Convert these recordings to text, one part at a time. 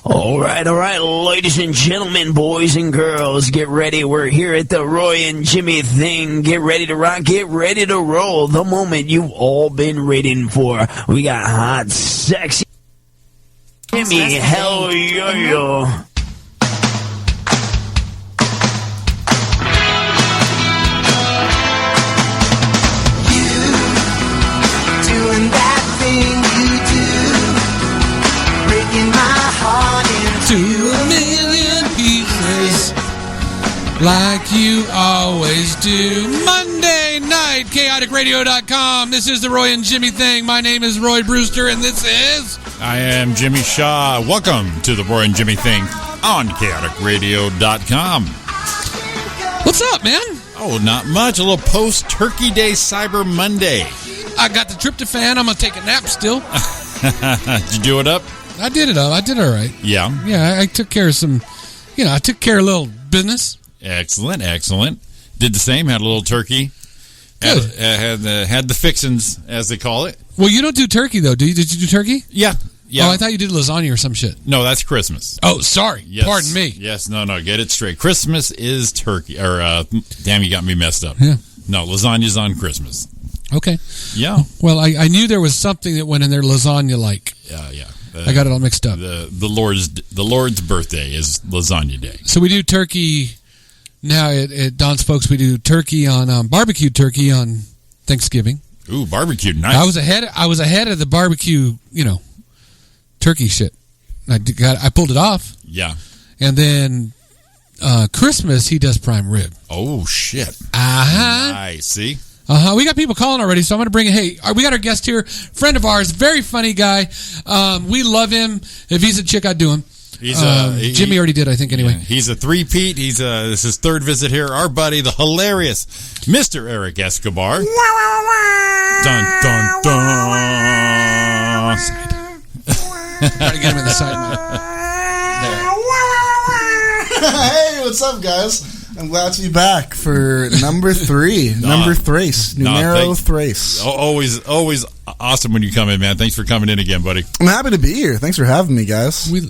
All right, ladies and gentlemen, boys and girls, get ready. We're here at the Roy and Jimmy thing. Get ready to rock, get ready to roll. The moment you've all been waiting for. We got hot, sexy Jimmy, hell yo-yo. Doing that thing you do, breaking my heart into 2,000,000 pieces, like you always do. Monday night, chaoticradio.com. This is the Roy and Jimmy thing. My name is Roy Brewster, and this is... I am Jimmy Shaw. Welcome to the Roy and Jimmy thing on chaoticradio.com. What's up, man? Oh, not much. A little post-Turkey Day Cyber Monday. I got the tryptophan. I'm going to take a nap still. Did you do it up? I did it up. I did all right. Yeah. Yeah, I took care of some, I took care of a little business. Excellent. Did the same. Had a little turkey. Good. Had the fixins, as they call it. Well, you don't do turkey, though, do you? Did you do turkey? Yeah. Oh, I thought you did lasagna or some shit. No, that's Christmas. Oh, sorry. Yes. Pardon me. Yes, no, get it straight. Christmas is turkey. Or, damn, you got me messed up. Yeah. No, lasagna's on Christmas. Okay. Yeah. Well, I knew there was something that went in there lasagna-like. Yeah. I got it all mixed up. The Lord's birthday is lasagna day. So we do turkey now at Don's Folks. We do turkey on barbecued turkey on Thanksgiving. Ooh, barbecue, nice. I was ahead of the barbecue, turkey shit. I pulled it off. Yeah. And then Christmas he does prime rib. Oh shit. Nice. See. We got people calling already, so I'm going to bring it. Hey, we got our guest here, friend of ours, very funny guy. We love him. If he's a chick, I'd do him. Jimmy already did, I think, anyway. Yeah, he's a three-peat. This is his third visit here. Our buddy, the hilarious Mr. Erik Escobar. Dun, dun, dun. Try to get him in the side. Hey, what's up, guys? I'm glad to be back for number 3. Numero thrace. Always awesome when you come in, man. Thanks for coming in again, buddy. I'm happy to be here. Thanks for having me, guys. We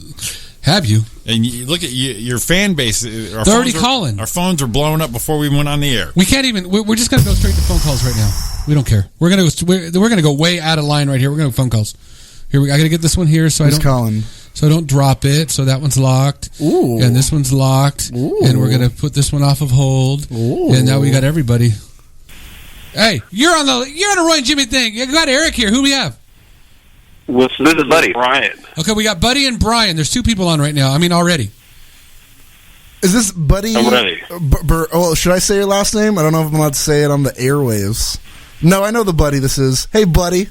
have you. And you look at your fan base. They're already calling. Our phones are blowing up before we went on the air. We can't even. We're just going to go straight to phone calls right now. We don't care. We're going to go way out of line right here. We're going to phone calls. Here, I got to get this one here so I don't drop it. So that one's locked. Ooh. And this one's locked. Ooh. And we're going to put this one off of hold. Ooh. And now we got everybody. Hey, you're on the Roy and Jimmy thing. You got Eric here. Who do we have? This is Buddy. Brian. Okay, we got Buddy and Brian. There's 2 people on right now. I mean, already. Is this Buddy? I'm ready. Should I say your last name? I don't know if I'm allowed to say it on the airwaves. No, I know the Buddy this is. Hey, Buddy.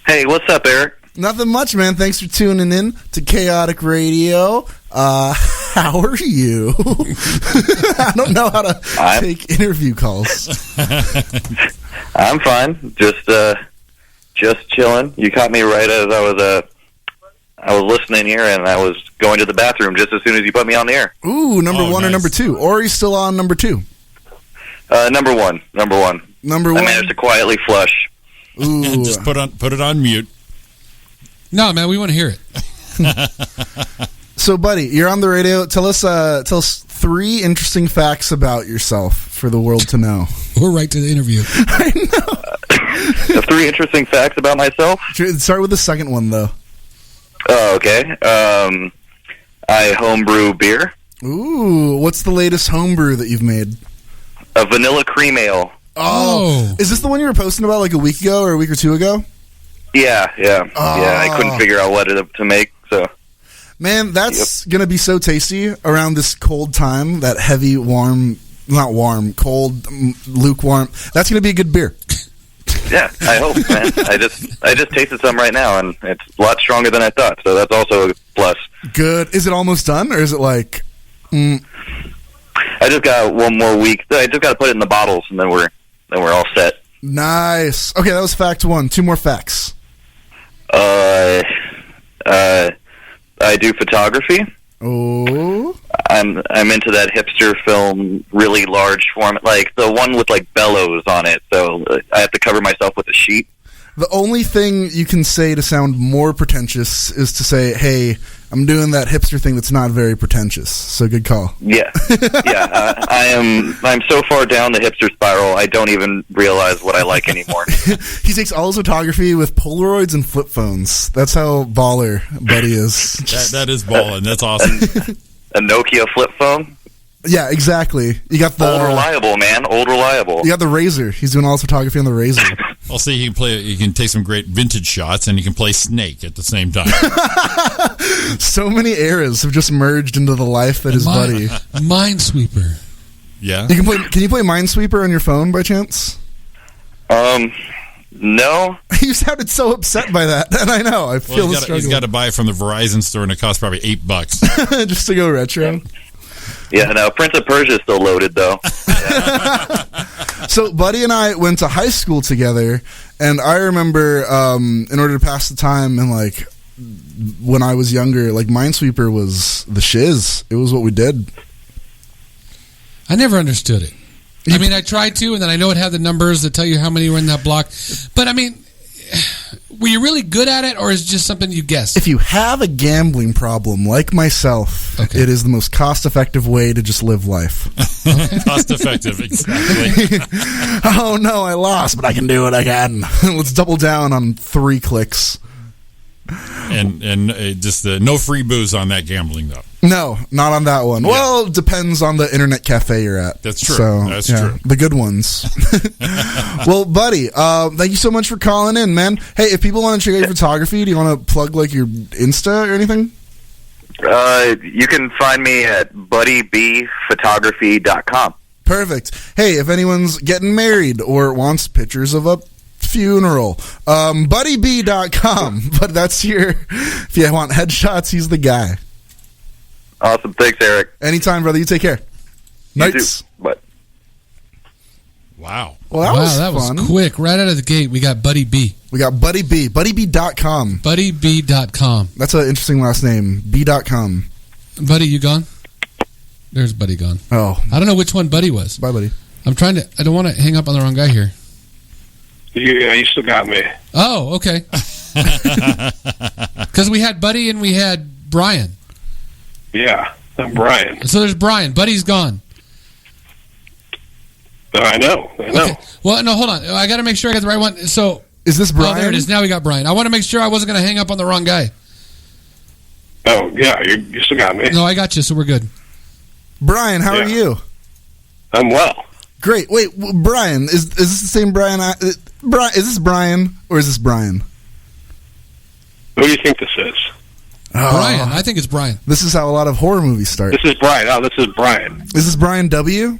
Hey, what's up, Eric? Nothing much, man. Thanks for tuning in to Chaotic Radio. How are you? I don't know how to take interview calls. I'm fine. Just chilling. You caught me right as I was listening here, and I was going to the bathroom just as soon as you put me on the air. Ooh, number 1 nice. or number 2? Or are you still on number 2? Number one. Number 1. I managed to quietly flush. Ooh. Just put it on mute. No, man, we want to hear it. So, Buddy, you're on the radio. Tell us 3 interesting facts about yourself for the world to know. We're right to the interview. I know. 3 interesting facts about myself? Start with the second one, though. Oh, okay. I homebrew beer. Ooh, what's the latest homebrew that you've made? A vanilla cream ale. Oh. Is this the one you were posting about like a week ago or a week or 2 ago? Yeah. Yeah, I couldn't figure out what to make, so... Man, that's going to be so tasty around this cold time, that heavy, cold, lukewarm. That's going to be a good beer. Yeah, I hope, man. I just tasted some right now, and it's a lot stronger than I thought, so that's also a plus. Good. Is it almost done, or is it like... I just got 1 more week. I just got to put it in the bottles, and then we're all set. Nice. Okay, that was fact 1. 2 more facts. I do photography. Oh. I'm into that hipster film, really large format, like the one with like bellows on it. So I have to cover myself with a sheet. The only thing you can say to sound more pretentious is to say, "Hey, I'm doing that hipster thing that's not very pretentious. So good call. Yeah, yeah. I'm so far down the hipster spiral, I don't even realize what I like anymore. He takes all his photography with Polaroids and flip phones. That's how baller Buddy is. That is balling. That's awesome. A Nokia flip phone? Yeah, exactly. You got the Old reliable, man. Old reliable. You got the Razor. He's doing all his photography on the Razor. I'll see. You can take some great vintage shots, and you can play Snake at the same time. So many eras have just merged into the life that is Buddy. Minesweeper. Yeah. Can you play Minesweeper on your phone by chance? No. You sounded so upset by that, and I know. I feel the struggle. He's got to buy it from the Verizon store, and it costs probably $8 just to go retro. Yeah, no. Prince of Persia is still loaded though. So Buddy and I went to high school together, and I remember in order to pass the time and like when I was younger, like Minesweeper was the shiz. It was what we did. I never understood it. I mean, I tried to, and then I know it had the numbers that tell you how many were in that block. But I mean, were you really good at it, or is it just something you guessed? If you have a gambling problem like myself, it is the most cost-effective way to just live life. Cost-effective, exactly. Oh no, I lost, but I can do it again. Let's double down on 3 clicks. And just no free booze on that gambling though. No, not on that one. Yeah. Well, it depends on the internet cafe you're at. That's true. So, That's true. The good ones. Well, Buddy, thank you so much for calling in, man. Hey, if people want to check out your photography, do you want to plug like your Insta or anything? You can find me at buddybphotography.com. Perfect. Hey, if anyone's getting married or wants pictures of a funeral, buddyb.com. But that's if you want headshots, he's the guy. Awesome. Thanks, Eric. Anytime, brother. You take care. Nights. Bye. Wow. Well, that was fun. Quick. Right out of the gate, we got Buddy B. We got Buddy B. BuddyB.com. BuddyB.com. That's an interesting last name. B.com. Buddy, you gone? There's Buddy gone. Oh. I don't know which one Buddy was. Bye, Buddy. I don't want to hang up on the wrong guy here. Yeah, you still got me. Oh, okay. Because we had Buddy and we had Brian. Yeah, I'm Brian. So there's Brian. Buddy's gone. I know. Okay. Well, no, hold on. I got to make sure I got the right one. So is this Brian? Oh, there it is. Now we got Brian. I want to make sure I wasn't going to hang up on the wrong guy. Oh, yeah, you still got me. No, I got you, so we're good. Brian, how are you? I'm well. Great. Wait, Brian, is this the same Brian? Is this Brian or is this Brian? Who do you think this is? Brian. I think it's Brian. This is how a lot of horror movies start. This is Brian. Oh, this is Brian. Is this Brian W?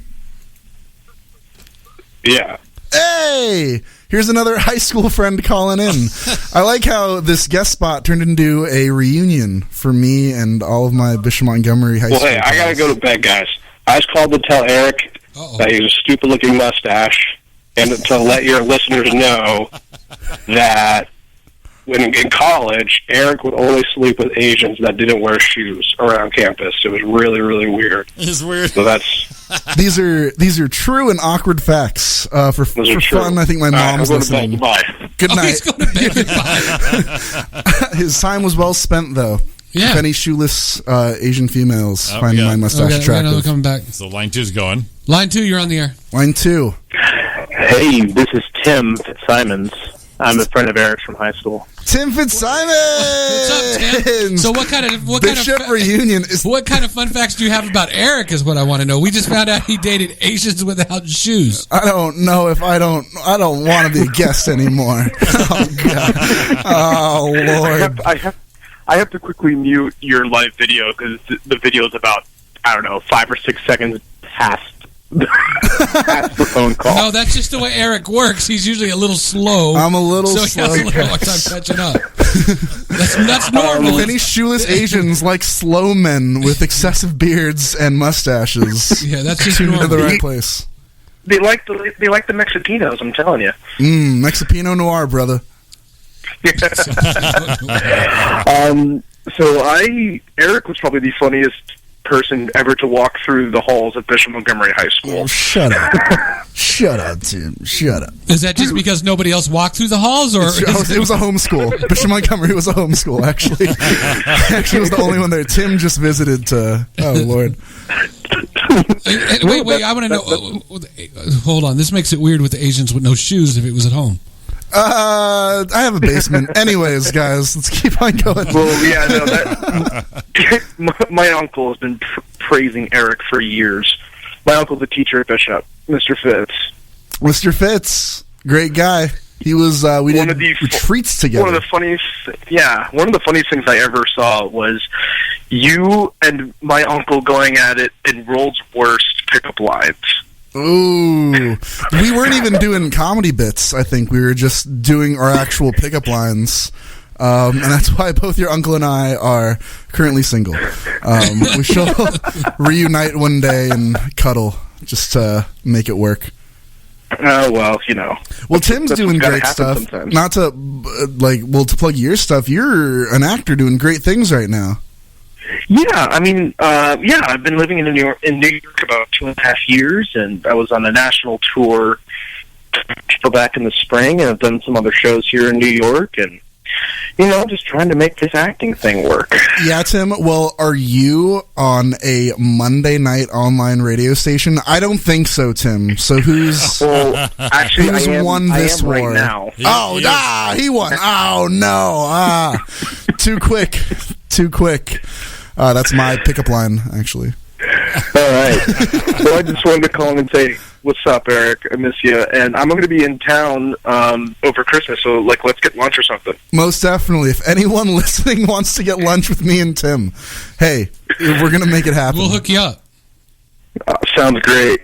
Yeah. Hey! Here's another high school friend calling in. I like how this guest spot turned into a reunion for me and all of my Bishop Montgomery high school. Well, hey, I got to go to bed, guys. I just called to tell Eric that he has a stupid-looking mustache and to let your listeners know that when in college, Eric would only sleep with Asians that didn't wear shoes around campus. It was really, really weird. It's weird. So that's these are true and awkward facts. For fun, I think my mom's listening. Goodbye. Good night. He's going to bed. Goodbye. His time was well spent, though. Yeah. If any shoeless Asian females find my mustache attractive. Coming back. So line 2's going. Line 2, you're on the air. Line 2. Hey, this is Tim Fitzsimons. I'm a friend of Eric's from high school. Tim Fitzsimons. What's up, Tim? So what kind of reunion is? What kind of fun facts do you have about Eric? Is what I want to know. We just found out he dated Asians without shoes. I don't know if I don't want to be a guest anymore. Oh God. Oh Lord. I have to quickly mute your live video because the video is about 5 or 6 seconds past the phone call. No, that's just the way Eric works. He's usually a little slow. I'm a little slow. So he has a little hard time catching up. That's normal. If any shoeless Asians like slow men with excessive beards and mustaches, yeah, that's just tune normal. into the right place. They like the Mexicanos. I'm telling you. Mexipino Noir, brother. So Eric was probably the funniest person ever to walk through the halls at Bishop Montgomery High School. Oh, shut up. Shut up, Tim. Shut up. Is that just because nobody else walked through the halls, or It was a homeschool. Bishop Montgomery was a homeschool, actually. Actually, was the only one there. Tim just visited to... Oh, Lord. Wait, I want to know... hold on, this makes it weird with the Asians with no shoes if it was at home. I have a basement. Anyways, guys, let's keep on going. Well, yeah, no, that, my uncle has been praising Eric for years. My uncle's a teacher at Bishop, Mr. Fitz. Mr. Fitz, great guy. He was. We did retreats together. One of the funniest things I ever saw was you and my uncle going at it in world's worst pickup lines. Ooh, we weren't even doing comedy bits. I think we were just doing our actual pickup lines. And that's why both your uncle and I are currently single. We shall reunite one day and cuddle just to make it work. Oh, well, you know. Well, Tim's doing great stuff. Sometimes. Not to, to plug your stuff, you're an actor doing great things right now. Yeah, I mean, I've been living in New York about 2.5 years, and I was on a national tour back in the spring, and I've done some other shows here in New York, and, you know, just trying to make this acting thing work. Yeah, Tim, well, are you on a Monday night online radio station? I don't think so, Tim. So who's won this war? Right now. He won. Oh, no. Too quick. That's my pickup line, actually. All right. Well, I just wanted to call in and say, what's up, Eric? I miss you. And I'm going to be in town over Christmas, so, let's get lunch or something. Most definitely. If anyone listening wants to get lunch with me and Tim, hey, we're going to make it happen. We'll hook you up. Sounds great.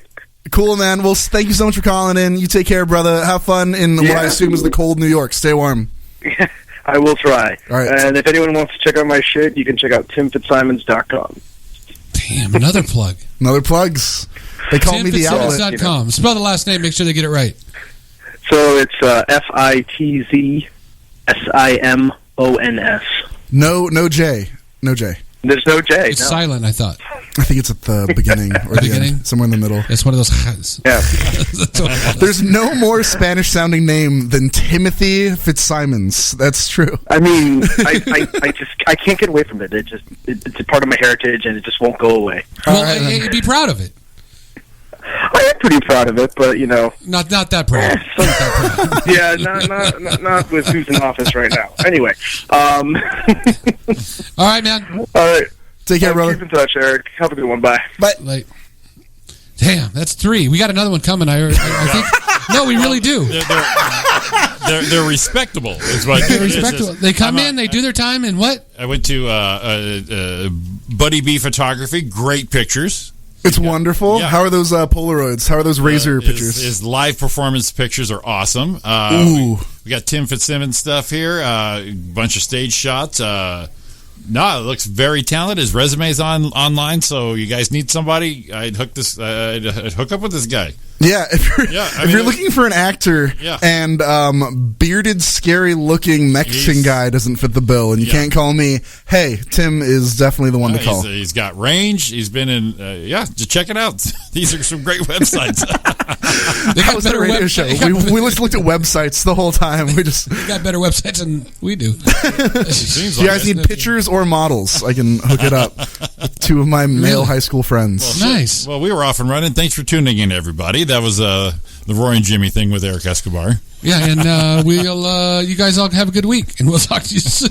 Cool, man. Well, thank you so much for calling in. You take care, brother. Have fun in what I assume is the cold New York. Stay warm. I will try. All right. And if anyone wants to check out my shit, you can check out timfitzsimons.com. Damn, another plug. Another plugs. They call me the outlet. TimFitzSimons.com. Spell the last name. Make sure they get it right. So it's FITZSIMONS. No J. No J. There's no J. It's silent, I thought. I think it's at the beginning or the end, somewhere in the middle. It's one of those. Yeah. There's no more Spanish-sounding name than Timothy Fitzsimons. That's true. I mean, I can't get away from it. It's a part of my heritage, and it just won't go away. Well, be proud of it. I am pretty proud of it, but you know, not that proud. Yeah, not with who's in office right now. Anyway, all right, man. All right, take care, brother. Keep in touch, Eric. Have a good one. Bye. Bye. Damn, that's 3. We got another one coming. I think. No, we really do. They're respectable. Is what they're respectable. They come in, they do their time, and what? I went to Buddy B Photography. Great pictures. It's wonderful. Yeah. How are those Polaroids? How are those Razor pictures? His live performance pictures are awesome. We got Tim Fitzsimmons stuff here. A bunch of stage shots. It looks very talented. His resume's online, so you guys need somebody. I'd hook up with this guy. Yeah, if you're looking for an actor and bearded, scary-looking Mexican guy doesn't fit the bill, and you can't call me, hey, Tim is definitely the one to call. He's got range. He's been in, just check it out. These are some great websites. They got better radio show. We just looked at websites the whole time. They got better websites than we do. If you guys need pictures or models, I can hook it up with 2 of my male high school friends. Well, nice. Well, we were off and running. Thanks for tuning in, everybody. That was the Roy and Jimmy thing with Erik Escobar. Yeah, and we'll you guys all have a good week, and we'll talk to you soon.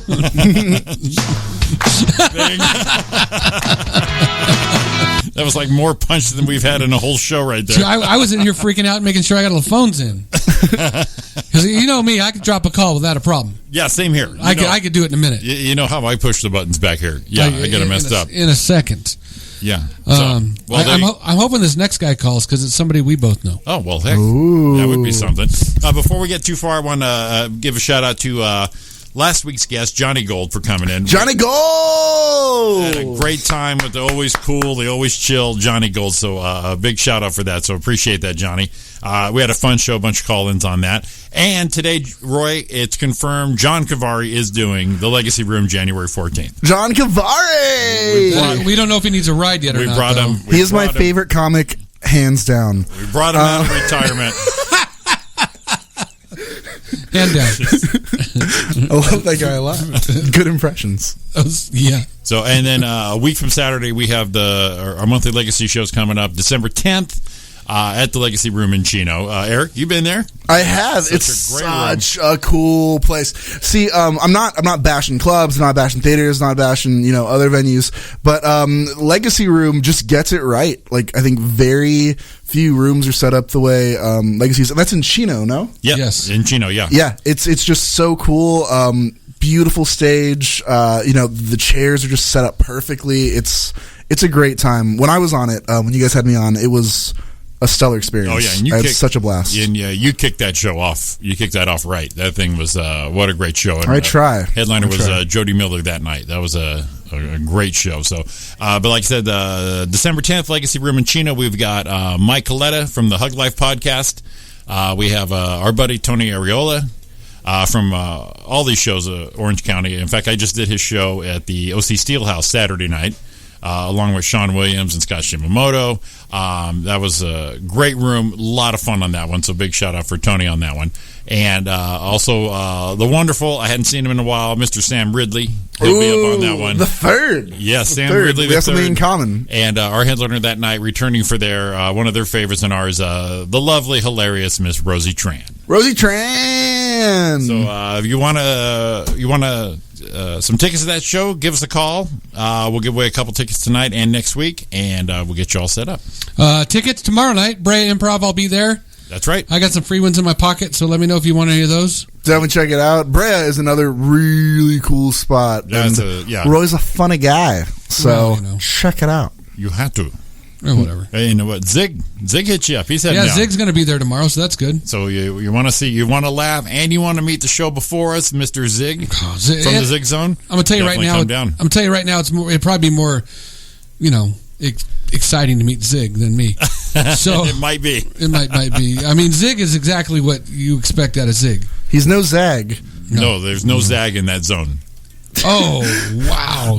That was like more punch than we've had in a whole show right there. See, I was in here freaking out and making sure I got all the phones in. Because you know me, I could drop a call without a problem. Yeah, same here. I could do it in a minute. You know how I push the buttons back here. Yeah, I got it messed up. In a second. Yeah. I'm hoping this next guy calls because it's somebody we both know. Oh, well, heck. Ooh. That would be something. Before we get too far, I want to give a shout out to last week's guest, Johnny Gold, for coming in. Johnny Gold! Had a great time with the always cool, the always chill Johnny Gold. So a big shout out for that. So appreciate that, Johnny. We had a fun show, a bunch of call-ins on that. And today, Roy, it's confirmed John Kevari is doing the Legacy Room January 14th. John Kevari! We don't know if he needs a ride yet or not. Brought him. He is my favorite comic, hands down. We brought him out of retirement. Hand down. I love that guy a lot. Good impressions. Yeah. So, and then a week from Saturday, we have our monthly Legacy shows coming up, December 10th. At the Legacy Room in Chino. Eric, you been there? I have. It's such a cool place. See, I'm not bashing clubs, not bashing theaters, not bashing other venues, but Legacy Room just gets it right. Like I think very few rooms are set up the way Legacy's, and that's in Chino, no? Yep. Yes, in Chino. Yeah. Yeah. It's just so cool. Beautiful stage. The chairs are just set up perfectly. It's a great time. When I was on it, when you guys had me on, it was a stellar experience. Oh yeah, and I had such a blast. And you kicked that show off. You kicked that off right. That thing was what a great show. And, I try. Headliner was Jody Miller that night. That was a great show. So, but like I said, December 10th, Legacy Room in Chino. We've got Mike Coletta from the Hug Life podcast. We have our buddy Tony Ariola from all these shows, Orange County. In fact, I just did his show at the OC Steelhouse Saturday night. Along with Sean Williams and Scott Shimamoto. That was a great room. A lot of fun on that one. So big shout out for Tony on that one. And also the wonderful, I hadn't seen him in a while, Mr. Sam Ridley. He'll be up on that one. The third. Yes, Sam third. Ridley. We have something in common. And our headliner that night, returning for their one of their favorites and ours, the lovely, hilarious Miss Rosie Tran. Rosie Tran. So if you want some tickets to that show, give us a call. We'll give away a couple tickets tonight and next week, and we'll get you all set up. Tickets tomorrow night, Brea Improv. I'll be there. That's right. I got some free ones in my pocket, so let me know if you want any of those. Definitely check it out. Brea is another really cool spot. Roy's a funny guy, so check it out. You have to. Or whatever. Hey, you know what? Zig hit you up. He said, Zig's going to be there tomorrow, so that's good. So you want to laugh, and you want to meet the show before us, Mr. Zig from the Zig Zone. I'm going to tell you right now. It'd probably be more, exciting to meet Zig than me. So it might be. It might be. I mean, Zig is exactly what you expect out of Zig. He's no zag. No, there's no zag in that zone. Oh wow!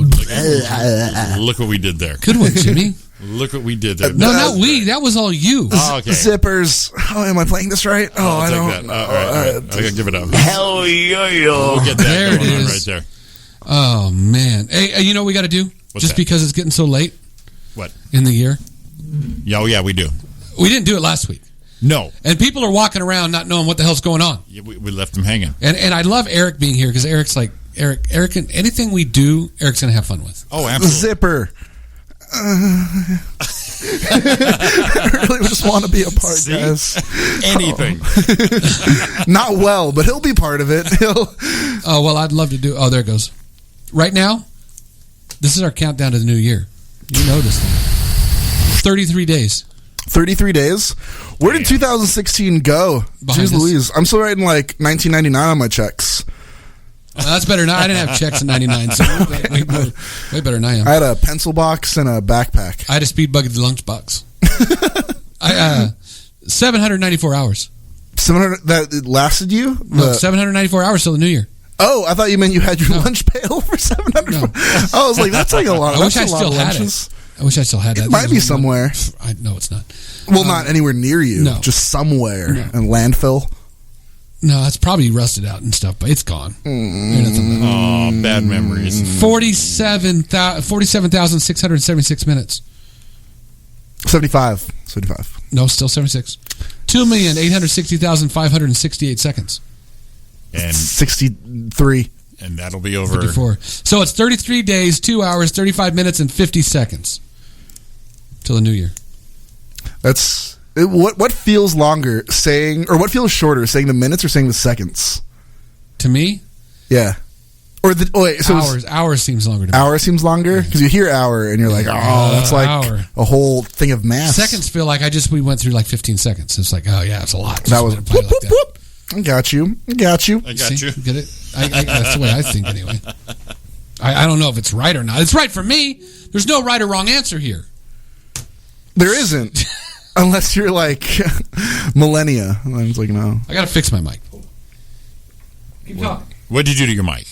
Look what we did there. Good one, Jimmy. Look what we did there. No, not we. That was all you. Oh, okay. Zippers. Oh, am I playing this right? Oh, I don't. All right. I gotta give it up. Hell yeah. We'll get that there going it is. on right there. Oh man! Hey, you know what we got to do? What's Just that? because it's getting so late. What? In the year? Yeah, we do. We didn't do it last week. No. And people are walking around not knowing what the hell's going on. Yeah, we left them hanging. And I love Eric being here because Eric's like, Eric, anything we do, Eric's going to have fun with. Oh, absolutely. Zipper. I really just want to be a part, guys. Anything. Not well, but he'll be part of it. Oh, well, I'd love to do. Oh, there it goes. Right now, this is our countdown to the new year. You know this thing. 33 days. 33 days? Where did 2016 go? Behind Jeez us. Louise. I'm still writing like 1999 on my checks. That's better now. I didn't have checks in 99, so way better than I am. I had a pencil box and a backpack. I had a speed bug at the lunchbox. 794 hours. 700 that it lasted you? No, 794 hours till the new year. Oh, I thought you meant you had your lunch pail for 700. No. I was like, that's like a lot. I wish I that's a lot still of had lunches. it. I wish I still had that. It might be somewhere. No, it's not. Well, not anywhere near you. No. Just somewhere. No. In landfill. No, it's probably rusted out and stuff, but it's gone. Oh, bad memories. 47,676 minutes. 75. No, still 76. 2,860,568 seconds. And 63. And that'll be over. 54. So it's 33 days, 2 hours, 35 minutes, and 50 seconds till the new year. That's what feels longer saying, or what feels shorter, saying the minutes or saying the seconds? To me, yeah. Or the wait, so hours seems longer to me. Hour seems longer because you hear hour and you're like, oh, that's like hour. A whole thing of math. Seconds feel like we went through like 15 seconds. It's like, oh yeah, it's a lot. That was whoop, whoop, whoop. I got you. I got See, you. Get it? That's the way I think anyway. I don't know if it's right or not. It's right for me. There's no right or wrong answer here. There isn't. Unless you're like millennia. And then it's like, no. I got to fix my mic. Keep talking. What did you do to your mic?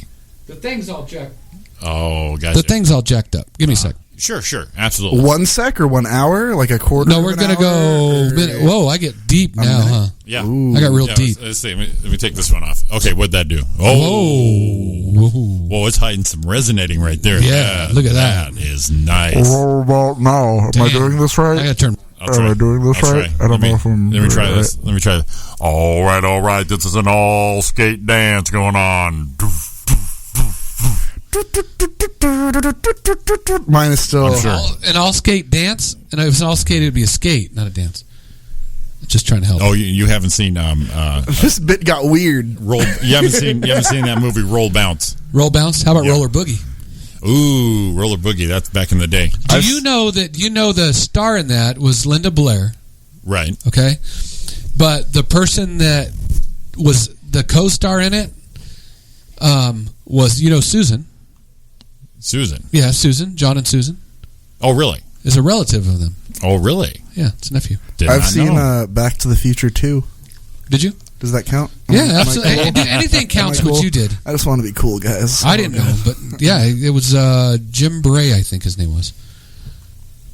The thing's all jacked. Oh, gotcha. The thing's all jacked up. Give me a sec. Sure, absolutely. 1 sec or 1 hour, like a quarter. No, we're gonna go. Whoa, I get deep now, huh? Yeah, Ooh. I got real deep. Let's see. Let me take this one off. Okay, what'd that do? Oh, whoa! It's hiding some resonating right there. Yeah, look at that. That is nice. What about now? Am I doing this right? I gotta turn. Am I doing this right? I don't know if I'm. Let me try right. this. Let me try this. All right. This is an all skate dance going on. Mine is still. I'm sure. An all skate dance, and if it's an all skate, it'd be a skate, not a dance. Just trying to help. Oh, you haven't seen This bit got weird. Roll. You haven't seen that movie Roll Bounce. Roll Bounce. How about Roller Boogie? Ooh, Roller Boogie. That's back in the day. Do you know that the star in that was Linda Blair? Right. Okay, but the person that was the co-star in it was Susan. Susan. Yeah, Susan. John and Susan. Oh, really? Is a relative of them. Oh, really? Yeah, it's a nephew. I've seen Back to the Future 2. Did you? Does that count? Yeah, absolutely. Anything counts Am I cool? what you did. I just want to be cool, guys. I didn't know, but yeah, it was Jim Bray, I think his name was.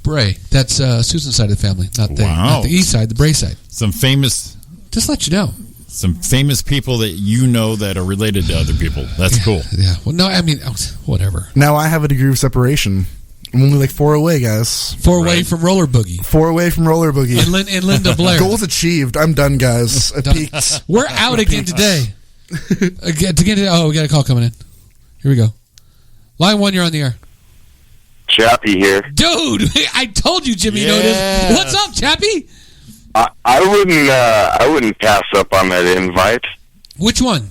Bray. That's Susan's side of the family, not the east side, the Bray side. Some famous... Just let you know. Some famous people that you know that are related to other people. That's cool. Yeah. Well, no, I mean, whatever. Now I have a degree of separation. I'm only like 4 away, guys. 4 away from Roller Boogie. 4 away from Roller Boogie. And Linda Blair. Goals achieved. I'm done, guys. I peaked. We're out again today. We got a call coming in. Here we go. Line 1, you're on the air. Chappy here. Dude, I told you Jimmy noticed. What's up, Chappy? I wouldn't pass up on that invite. Which one?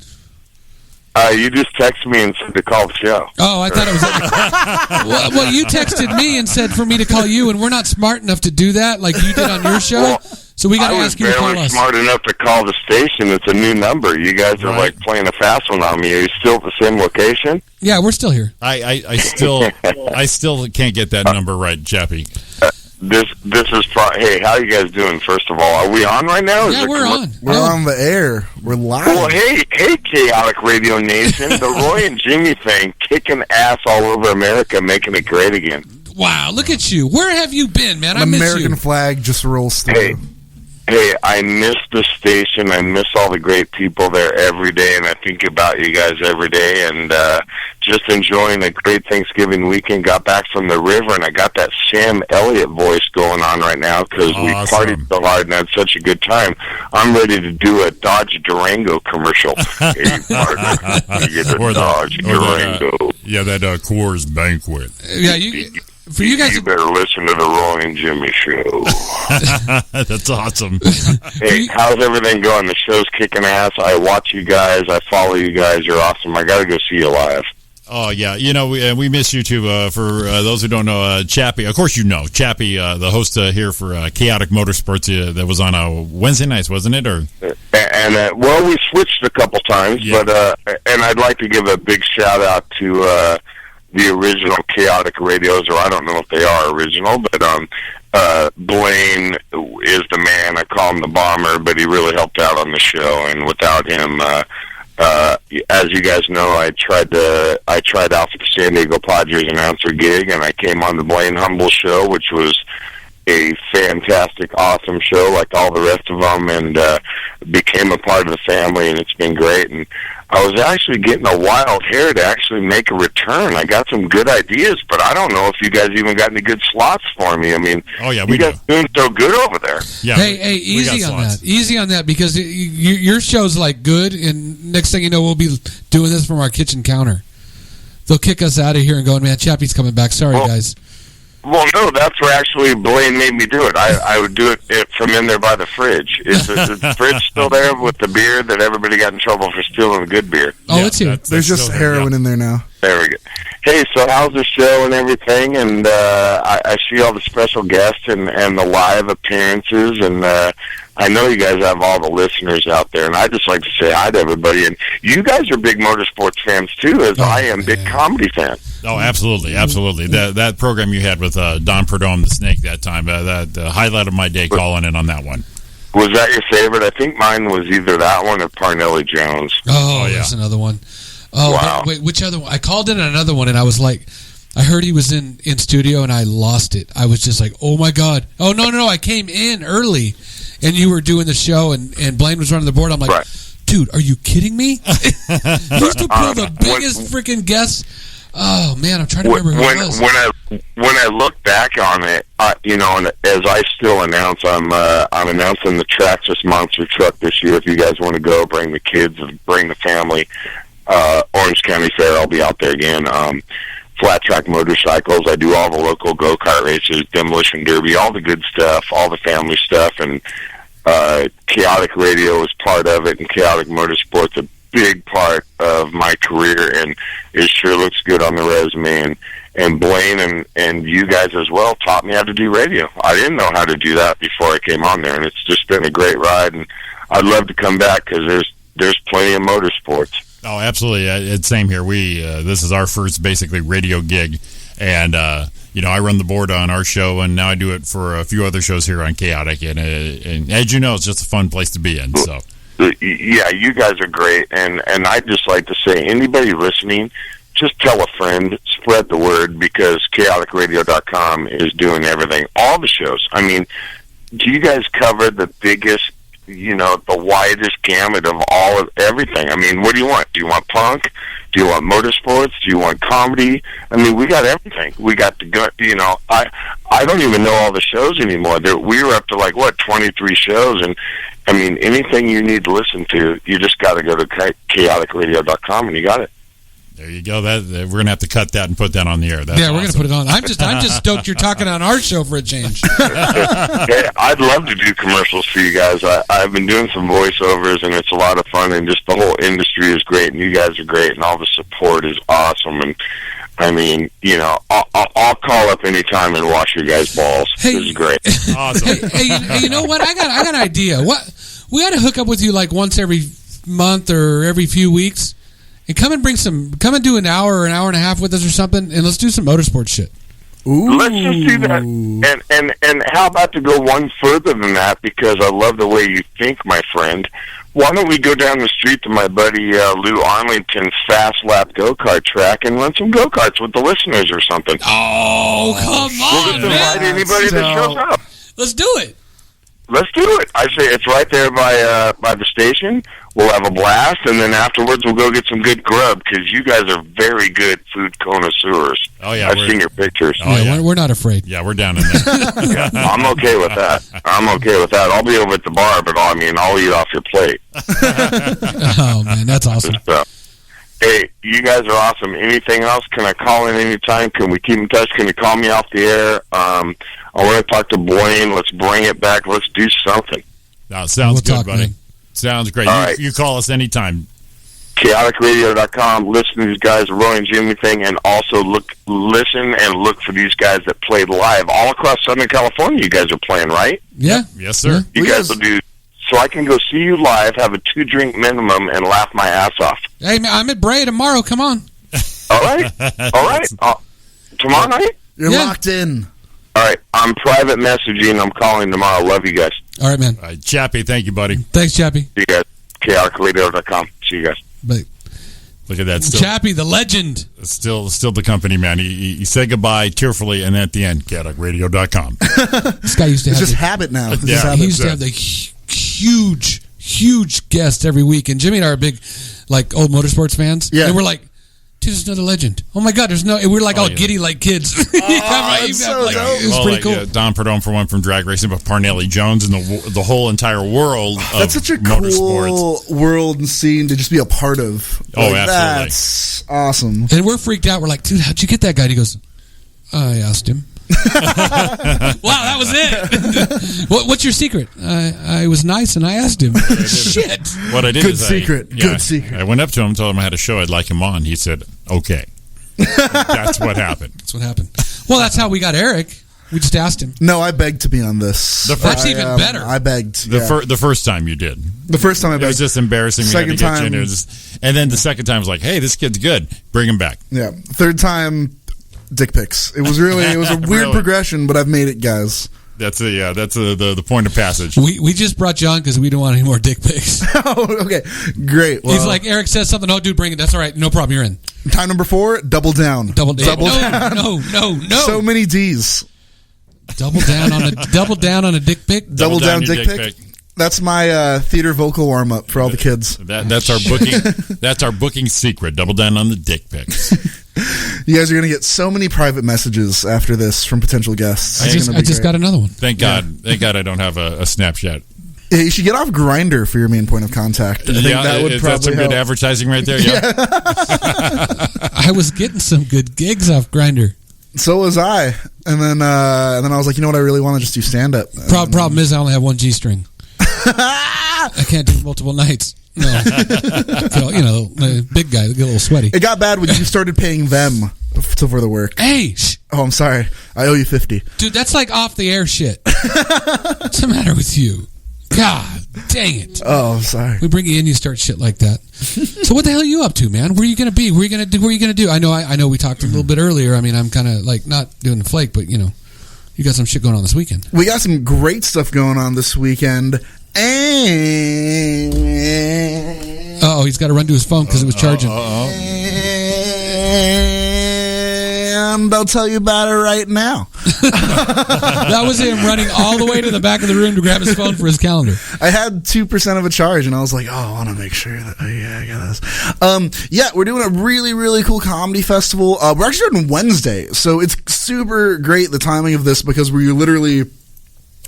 You just texted me and said to call the show. Oh, I thought it was... well, you texted me and said for me to call you, and we're not smart enough to do that like you did on your show. Well, so we got to ask you to call us. I was barely smart enough to call the station. It's a new number. You guys are like playing a fast one on me. Are you still at the same location? Yeah, we're still here. I still can't get that number right, Chappy. This is hey, how you guys doing? First of all, are we on right now? Yeah, we're on. We're on the air. We're live. Well, hey, Chaotic Radio Nation, the Roy and Jimmy thing, kicking ass all over America, making it great again. Wow, look at you. Where have you been, man? I miss you. American flag just rolls through. Hey, I miss the station. I miss all the great people there every day, and I think about you guys every day, and just enjoying a great Thanksgiving weekend. Got back from the river, and I got that Sam Elliott voice going on right now because we partied so hard and had such a good time. I'm ready to do a Dodge Durango commercial. Hey, partner, you get a Dodge Durango. That Coors Banquet. Yeah, for you guys, you better listen to the Roy and Jimmy show. That's awesome. Hey, how's everything going? The show's kicking ass. I watch you guys. I follow you guys. You're awesome. I got to go see you live. Oh, yeah. We miss you, too. For those who don't know, Chappy, of course you know. Chappy, the host here for Kaotic Motor Sports, that was on Wednesday nights, wasn't it? Or well, we switched a couple times, but and I'd like to give a big shout-out to the original Chaotic Radios, or I don't know if they are original, but Blaine is the man. I call him the bomber, but he really helped out on the show, and without him, as you guys know, I tried out for the San Diego Padres announcer gig, and I came on the Blaine Humble show, which was a fantastic, awesome show like all the rest of them, and became a part of the family, and it's been great. And I was actually getting a wild hair to actually make a return. I got some good ideas, but I don't know if you guys even got any good slots for me. I mean, you guys doing so good over there. Yeah, hey, easy on that. Easy on that, because your show's like good, and next thing you know, we'll be doing this from our kitchen counter. They'll kick us out of here and go, man, Chappy's coming back. Sorry, guys. Well, no, that's where actually Blaine made me do it. I would do it from in there by the fridge. Is the fridge still there with the beer that everybody got in trouble for stealing the good beer? Oh, it's here. There's just heroin in there now. There we go. Hey, so how's the show and everything? And I see all the special guests and the live appearances, and I know you guys have all the listeners out there, and I'd just like to say hi to everybody. And you guys are big motorsports fans, too, as I am big comedy fans. Oh, absolutely. That program you had with Don Perdome, the Snake, that time, that highlight of my day, calling in on that one. Was that your favorite? I think mine was either that one or Parnelli Jones. Oh, yeah. That's another one. Oh, wow. wait, which other one? I called in another one, and I was like, I heard he was in studio, and I lost it. I was just like, oh, my God. Oh, no. I came in early, and you were doing the show, and Blaine was running the board. I'm like, dude, are you kidding me? He used to pull the biggest freaking guests. Oh, man, I'm trying to remember who it was. When I look back on it, and as I still announce, I'm announcing the Traxxas Monster Truck this year. If you guys want to go, bring the kids, bring the family. Orange County Fair, I'll be out there again. Flat track motorcycles. I do all the local go-kart races, demolition derby, all the good stuff, all the family stuff, and Chaotic Radio is part of it, and Kaotic Motor Sports a big part of my career, and it sure looks good on the resume. And Blaine and you guys as well taught me how to do radio. I didn't know how to do that before I came on there, and it's just been a great ride, and I'd love to come back because there's plenty of motorsports. Oh, absolutely. It's same here. We this is our first basically radio gig, and I run the board on our show, and now I do it for a few other shows here on Chaotic, and as you know, it's just a fun place to be in. So, yeah, you guys are great, and I'd just like to say, anybody listening, just tell a friend, spread the word, because chaoticradio.com is doing everything. All the shows. I mean, do you guys cover the biggest, the widest gamut of everything? I mean, what do you want? Do you want punk? Do you want motorsports? Do you want comedy? I mean, we got everything. We got the, I don't even know all the shows anymore. We were up to 23 shows, and I mean, anything you need to listen to, you just got to go to chaoticradio.com and you got it. There you go. That we're gonna have to cut that and put that on the air. That's we're awesome. gonna put it on. I'm just stoked you're talking on our show for a change. Hey, I'd love to do commercials for you guys. I've been doing some voiceovers, and it's a lot of fun. And just the whole industry is great, and you guys are great, and all the support is awesome. And I mean, I'll call up anytime and wash your guys' balls. Hey, this is great. Awesome. Hey, you know what? I got an idea. What we got to hook up with you once every month or every few weeks. And come and do an hour or an hour and a half with us or something, and let's do some motorsports shit. Ooh. Let's just do that. And how about to go one further than that, because I love the way you think, my friend. Why don't we go down the street to my buddy Lou Arlington's Fast Lap go-kart track and run some go-karts with the listeners or something? Oh, come on, We'll just invite anybody that shows up. Let's do it. Let's do it. I say it's right there by the station. We'll have a blast, and then afterwards we'll go get some good grub, because you guys are very good food connoisseurs. Oh, yeah. I've seen your pictures. Oh, yeah. We're not afraid. Yeah, we're down in there. Yeah, I'm okay with that. I'll be over at the bar, but I'll eat off your plate. Oh, man, that's awesome. So, hey, you guys are awesome. Anything else? Can I call in anytime? Can we keep in touch? Can you call me off the air? I want to talk to Blaine. Let's bring it back. Let's do something. No, sounds good, talk, buddy. man. Sounds great. All right. You call us anytime. chaoticradio.com. Listen to these guys, Roy and Jimmy thing, and also listen and look for these guys that played live all across Southern California. You guys are playing, right? Yeah. Yes, sir. You guys will do. So I can go see you live, have a 2-drink minimum, and laugh my ass off. Hey, man, I'm at Bray tomorrow. Come on. All right. Tomorrow night? You're locked in. All right. I'm private messaging. I'm calling tomorrow. Love you guys. All right, man. All right, Chappy, thank you, buddy. Thanks, Chappy. See you guys. chaoticradio.com. See you guys. But Look at that. Still, Chappy, the legend. Still the company, man. He said goodbye tearfully, and at the end, chaoticradio.com. This guy used to It's have just habit now. It's Yeah. just habit. he used to have the huge guests every week, and Jimmy and I are big old motorsports fans. Yeah. And we're like, dude, there's another legend. Oh my God, there's no. And we're all giddy like kids. that's so dope. It was pretty cool. Don Perdome for one from drag racing, but Parnelli Jones and the whole entire world of That's such a motorsports. cool world and scene to just be a part of. Oh, absolutely. That's awesome. And we're freaked out. We're like, dude, how'd you get that guy? And he goes, I asked him. Wow, that was it. What's your secret? I was nice and I asked him. Shit. What I did Good is secret. Good secret. I went up to him, told him I had a show, I'd like him on. He said, okay. That's what happened. That's what happened. Well, that's how we got Eric. We just asked him. No, I begged to be on this. That's even better. I begged. The first time you did. The first time I begged. It was just embarrassing. Second time. And then the second time was like, hey, this kid's good. Bring him back. Yeah. Third time, dick pics. It was a weird Really? progression, but I've made it, guys. That's the point of passage. We just brought you on because we don't want any more dick pics. Oh, okay. Great. Well, He's like, Eric says something. Oh, dude, bring it. That's all right. No problem. You're in. Time number 4, double down. Double down. No. So many D's. Double down on a dick pic. Double down dick pic. That's my theater vocal warm up for all the kids. That's our booking. That's our booking secret. Double down on the dick pics. You guys are going to get so many private messages after this from potential guests. I just got another one. Thank God. Thank God I don't have a Snapchat. Yeah, you should get off Grindr for your main point of contact. I think that would probably that's some good advertising right there. Yeah. I was getting some good gigs off Grindr. So was I, and then I was like, you know what, I really want to just do stand up. Problem is, I only have one G string. I can't do multiple nights. No, the big guy, get a little sweaty. It got bad when you started paying them for the work. Hey, oh, I'm sorry, I owe you $50. Dude, that's like off the air shit. What's the matter with you? God dang it. Oh, I'm sorry. We bring you in, you start shit like that. So what the hell are you up to, man? Where are you going to be? What are you going to do? I know we talked a little bit earlier. I mean, I'm kind of like not doing the flake, but you got some shit going on this weekend. We got some great stuff going on this weekend. And he's got to run to his phone because it was charging. And I'll tell you about it right now. That was him running all the way to the back of the room to grab his phone for his calendar. I had 2% of a charge, and I was like, I want to make sure that, I got this. We're doing a really, really cool comedy festival. We're actually doing Wednesday, so it's super great, the timing of this, because we're literally...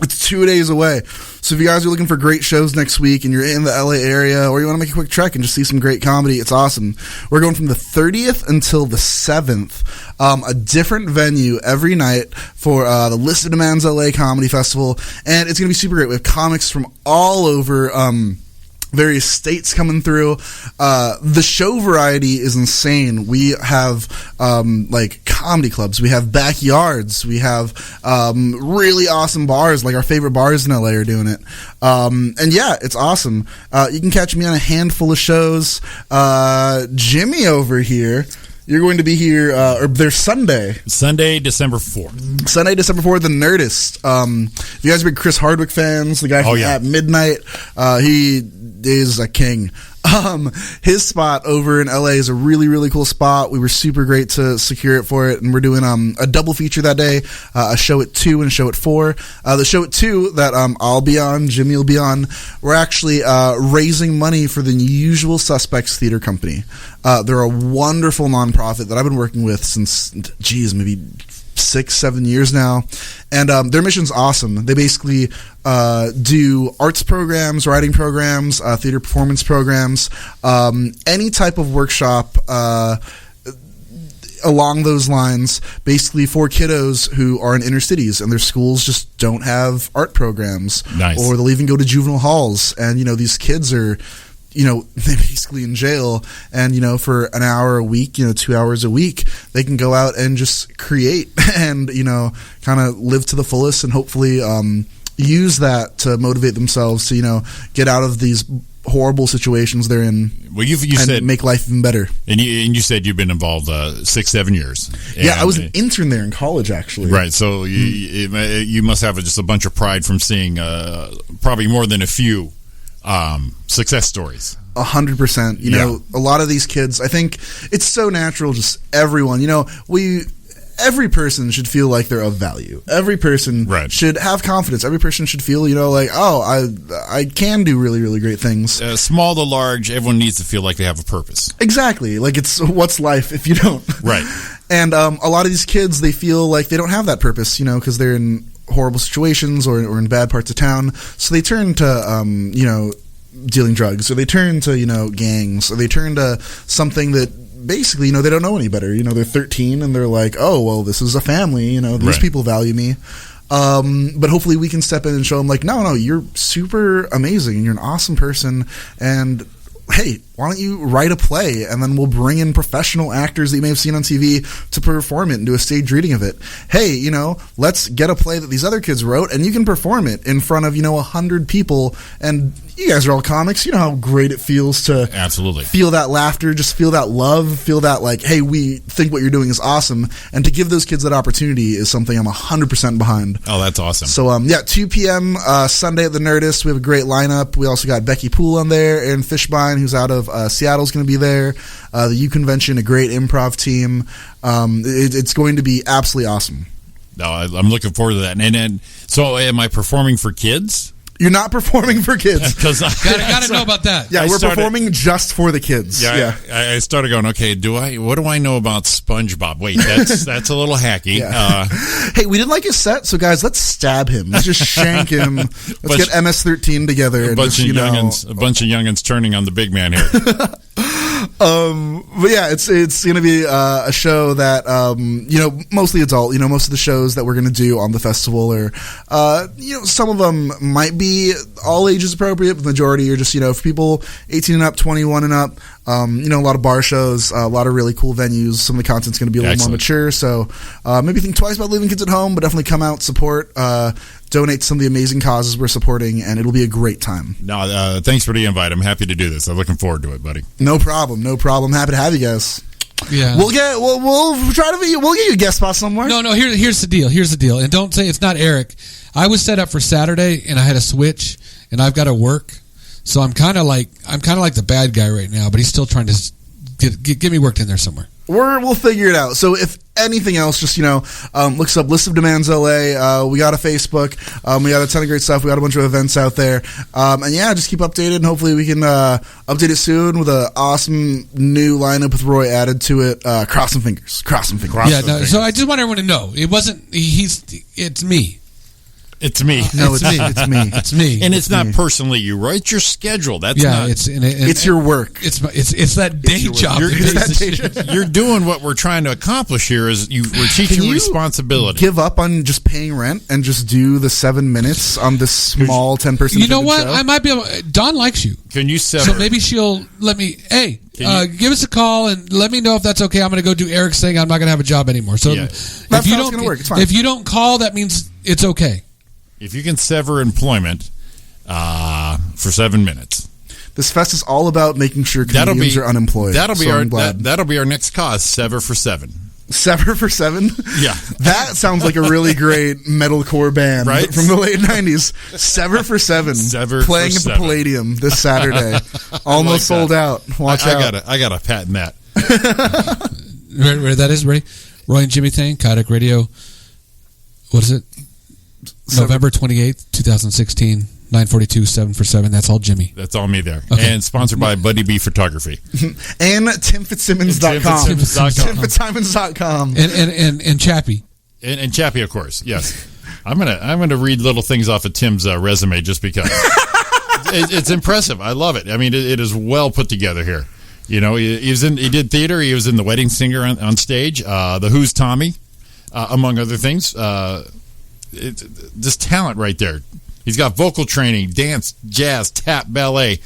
It's 2 days away. So if you guys are looking for great shows next week and you're in the LA area or you want to make a quick trek and just see some great comedy, it's awesome. We're going from the 30th until the 7th. A different venue every night for the Listed Demands LA Comedy Festival. And it's going to be super great. We have comics from all over various states coming through. The show variety is insane. We have like comedy clubs, we have backyards, we have really awesome bars, like our favorite bars in LA are doing it. And yeah, it's awesome. You can catch me on a handful of shows. Jimmy over here, you're going to be here, or there's Sunday, December 4th. Sunday, December 4th, The Nerdist. If you guys are big Chris Hardwick fans, the guy from At Midnight, he is a king. His spot over in LA is a really, really cool spot. We were super great to secure it for it, and we're doing a double feature that day, a show at 2 and a show at 4. The show at 2 that I'll be on, Jimmy will be on, we're actually raising money for the Usual Suspects Theater Company. They're a wonderful nonprofit that I've been working with since, maybe 6-7 years now, and their mission's awesome. They basically do arts programs, writing programs, theater performance programs, any type of workshop along those lines, basically for kiddos who are in inner cities and their schools just don't have art programs. Nice. Or they'll even go to juvenile halls, and these kids are they're basically in jail, and for an hour a week, 2 hours a week, they can go out and just create and kind of live to the fullest, and hopefully use that to motivate themselves to get out of these horrible situations they're in. Well, you and said make life even better. And you said you've been involved 6-7 years. Yeah, I was an intern there in college, actually. Right, so you must have just a bunch of pride from seeing probably more than a few success stories. 100%. A lot of these kids, I think it's so natural, just everyone, every person should feel like they're of value. Every person should have confidence. Every person should feel, I can do really, really great things. Small to large, everyone needs to feel like they have a purpose. Exactly. Like, it's what's life if you don't? Right. And a lot of these kids, they feel like they don't have that purpose, because they're in horrible situations or in bad parts of town. So they turn to, dealing drugs, or they turn to, gangs, or they turn to something that basically, they don't know any better. They're 13 and they're like, oh, well, this is a family, these people value me. But hopefully we can step in and show them like, no, you're super amazing and you're an awesome person, and hey, why don't you write a play, and then we'll bring in professional actors that you may have seen on TV to perform it and do a stage reading of it. Hey, let's get a play that these other kids wrote, and you can perform it in front of 100 people. And you guys are all comics. You know how great it feels to absolutely feel that laughter, just feel that love, feel that like, hey, we think what you're doing is awesome. And to give those kids that opportunity is something I'm 100% behind. Oh, that's awesome. So, 2 p.m. Sunday at the Nerdist. We have a great lineup. We also got Becky Poole on there, Aaron Fishbein, who's out of Seattle's going to be there. The U Convention, a great improv team. It's going to be absolutely awesome. No, I'm looking forward to that. And so, am I performing for kids? You're not performing for kids. Because gotta know about that. Yeah, we're performing just for the kids. Yeah, I started going, okay, what do I know about SpongeBob? Wait, that's a little hacky. Yeah. Hey, we didn't like his set, so guys, let's stab him. Let's just shank him. Let's get MS-13 together. A bunch of youngins turning on the big man here. But yeah, it's going to be a show that mostly adult. Most of the shows that we're going to do on the festival are some of them might be all ages appropriate, but the majority are just for people 18 and up, 21 and up. A lot of bar shows, a lot of really cool venues. Some of the content's going to be a little more mature, so maybe think twice about leaving kids at home, but definitely come out, support, donate to some of the amazing causes we're supporting, and it'll be a great time. No, thanks for the invite. I'm happy to do this. I'm looking forward to it, buddy. No problem. Happy to have you guys. Yeah, we'll get you a guest spot somewhere. No. Here's the deal, and don't say it's not Eric. I was set up for Saturday, and I had a switch, and I've got to work, so I'm kind of like the bad guy right now. But he's still trying to get me worked in there somewhere. We'll figure it out. So if anything else, just look us up, List of Demands LA. We got a Facebook. We got a ton of great stuff. We got a bunch of events out there. And yeah, just keep updated, and hopefully we can update it soon with an awesome new lineup with Roy added to it. Cross some fingers. So I just want everyone to know it wasn't. It's me. It's me. No, it's me. It's me. It's me. And it's not personally you, right? It's your schedule. That's not. It's your work. It's that day job. You're doing what we're trying to accomplish here. We're teaching responsibility. Give up on just paying rent and just do the 7 minutes on this small 10-person. You know what? Show? I might be able. Dawn likes you. Can you sever? So maybe she'll let me. Hey. Give us a call and let me know if that's okay. I'm going to go do Eric's thing. I'm not going to have a job anymore. So if you don't, work. It's fine. If you don't call, that means it's okay. If you can sever employment for 7 minutes. This fest is all about making sure comedians are unemployed. That'll be our next cause, Sever for 7. Sever for 7? Yeah. That sounds like a really great metalcore band from the late 90s. Sever for 7. Playing at the Palladium this Saturday. Almost sold out. Watch out. I got to patent that. Ready? That is ready. Roy and Jimmy Thing, Kaotic Radio. What is it? November 28th, 2016, 9:42, 7 for 7. That's all Jimmy. That's all me there. Okay. And sponsored by Buddy B Photography. And TimFitzsimmons.com. TimFitzsimmons.com. And Chappy. And Chappy, of course. Yes. I'm gonna read little things off of Tim's resume just because. It's impressive. I love it. I mean, it is well put together here. He did theater. He was in The Wedding Singer on stage. The Who's Tommy, among other things. This talent right there. He's got vocal training, dance, jazz, tap, ballet,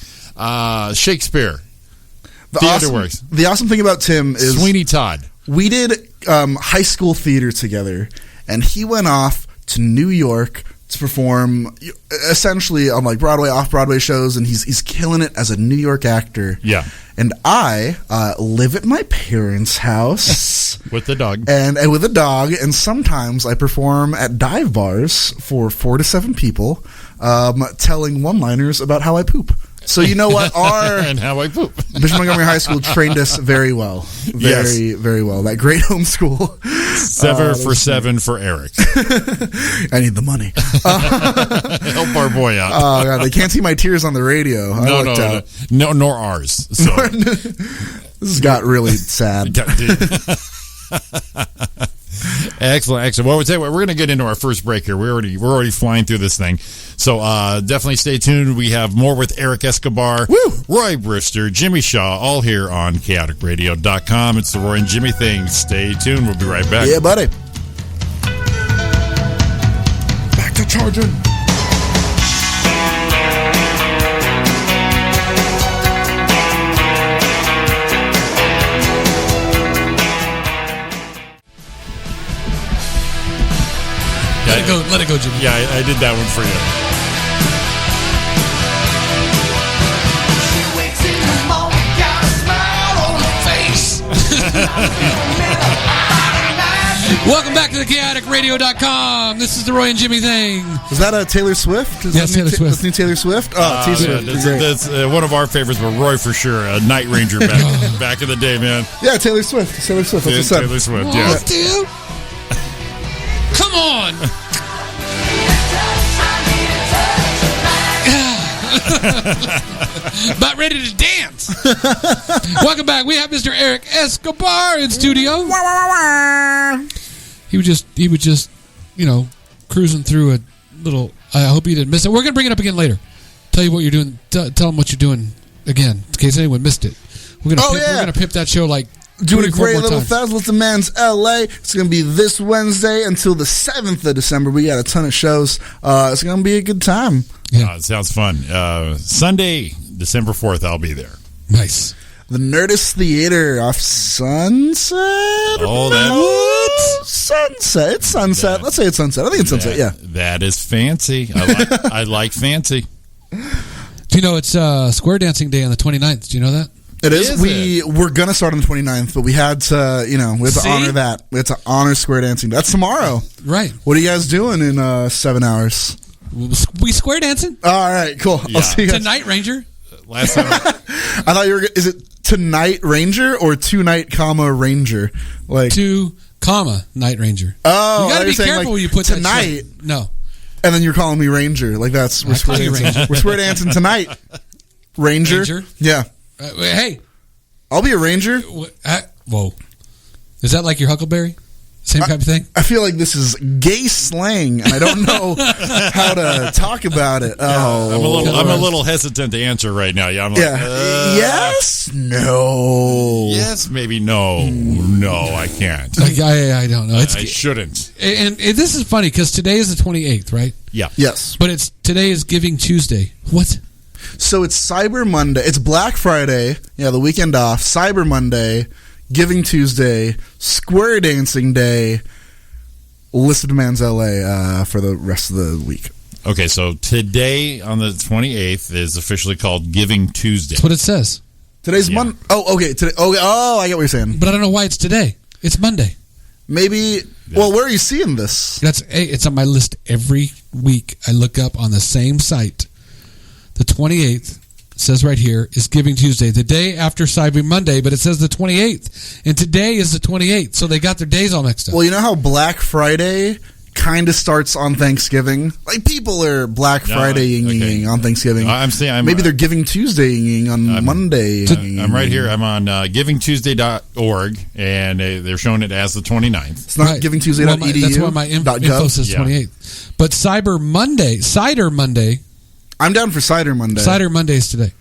Shakespeare, theater works. The awesome thing about Tim is Sweeney Todd. We did high school theater together, and he went off to New York to perform essentially on like Broadway, off-Broadway shows, and he's killing it as a New York actor. Yeah. And I live at my parents' house with the dog, and with a dog, and sometimes I perform at dive bars for 4 to 7 people, telling one-liners about how I poop. So you know what? And how I poop. Bishop Montgomery High School trained us very well. Very well. That great home school. Sever for 7 for Eric. I need the money. Help our boy out. Oh, God. They can't see my tears on the radio. No, nor ours. So. This got really sad. Excellent. Well, we're going to get into our first break here. We're already flying through this thing. So definitely stay tuned. We have more with Erik Escobar, Roy Brewster, Jimmy Shaw, all here on chaoticradio.com. It's the Roy and Jimmy thing. Stay tuned. We'll be right back. Yeah, buddy. Back to charging. Let it go, Jimmy. Yeah, I did that one for you. She wakes in the morning, got a smile on her face. Welcome back to the chaoticradio.com. This is the Roy and Jimmy thing. Is that a Taylor Swift? Is Yes, that Taylor Swift. That's new Taylor Swift? Oh, T Swift. That's one of our favorites, but Roy for sure. A Night Ranger back in the day, man. Yeah, Taylor Swift. Taylor Swift. That's what's up. Taylor Swift, Oh, yeah. dude. Come on. About ready to dance. Welcome back. We have Mr. Erik Escobar in studio. He was just, cruising through a little. I hope you didn't miss it. We're gonna bring it up again later. Tell you what you're doing. Tell them what you're doing again, in case anyone missed it. We're gonna pip that show like. Doing a 3 or 4 great more little times. fest with the man's LA. It's going to be this Wednesday until the 7th of December. We got a ton of shows. It's going to be a good time. Yeah. It sounds fun. Sunday, December 4th, I'll be there. Nice. The Nerdist Theater off Sunset? Oh, What? Sunset. It's Sunset. Let's say it's Sunset. I think it's Sunset, yeah. That is fancy. I like fancy. Do you know it's Square Dancing Day on the 29th? Do you know that? It is. We're going to start on the 29th, but we had to, we had to honor that. We had to honor Square Dancing. That's tomorrow. Right. What are you guys doing in 7 hours? We square dancing? All right, cool. Yeah. I'll see you guys. Tonight, Ranger? Last time, I thought you were. Is it Tonight Ranger or Tonight, Ranger? Like Night Ranger. Oh, you got to you're be saying, careful like, when you put tonight. that shit. No. And then you're calling me Ranger. Like we're I square call you dancing. Ranger. We're square dancing tonight. Ranger. Ranger? Yeah. Hey. I'll be a ranger. Whoa. Is that like your Huckleberry? Same type of thing? I feel like this is gay slang, and I don't know how to talk about it. Oh, I'm a little hesitant to answer right now. Yeah, I'm like, yes, no, yes, maybe no, I can't. I don't know. I shouldn't. And this is funny because today is the 28th, right? Yeah. Yes. But today is Giving Tuesday. What? So it's Cyber Monday. It's Black Friday. Yeah, the weekend off. Cyber Monday, Giving Tuesday, Square Dancing Day. Listen to Man's LA for the rest of the week. Okay, so today on the 28th is officially called Giving Tuesday. That's what it says. Today's Monday. Oh, okay. Today. Oh, I get what you're saying. But I don't know why it's today. It's Monday. Maybe. Well, where are you seeing this? It's on my list every week. I look up on the same site. The 28th, it says right here, is Giving Tuesday. The day after Cyber Monday, but it says the 28th. And today is the 28th, so they got their days all mixed up. Well, you know how Black Friday kind of starts on Thanksgiving? Like, people are Black Friday-ing on Thanksgiving. I'm saying maybe they're Giving Tuesday-ing on Monday. I'm right here. I'm on givingtuesday.org, and they're showing it as the 29th. It's not givingtuesday.edu. That's why my info says 28th. But Cider Monday. I'm down for Cider Monday. Cider Monday is today.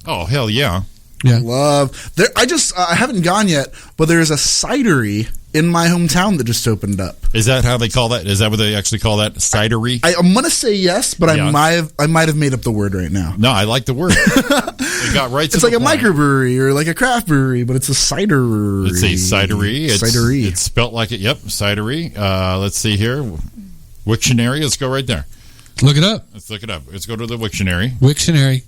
Oh, hell yeah. Yeah. Love. I haven't gone yet, but there's a cidery in my hometown that just opened up. Is that how they call that? Is that what they actually call that? Cidery? I'm going to say yes, but I might have made up the word right now. No, I like the word. It got right to It's the like a point. microbrewery or like a craft brewery, but it's a cidery. It's a cidery. Cidery. It's spelt like it. Yep, cidery. Let's see here. Wiktionary. Let's go right there. Look it up. Let's look it up. Let's go to the Wiktionary. Wiktionary.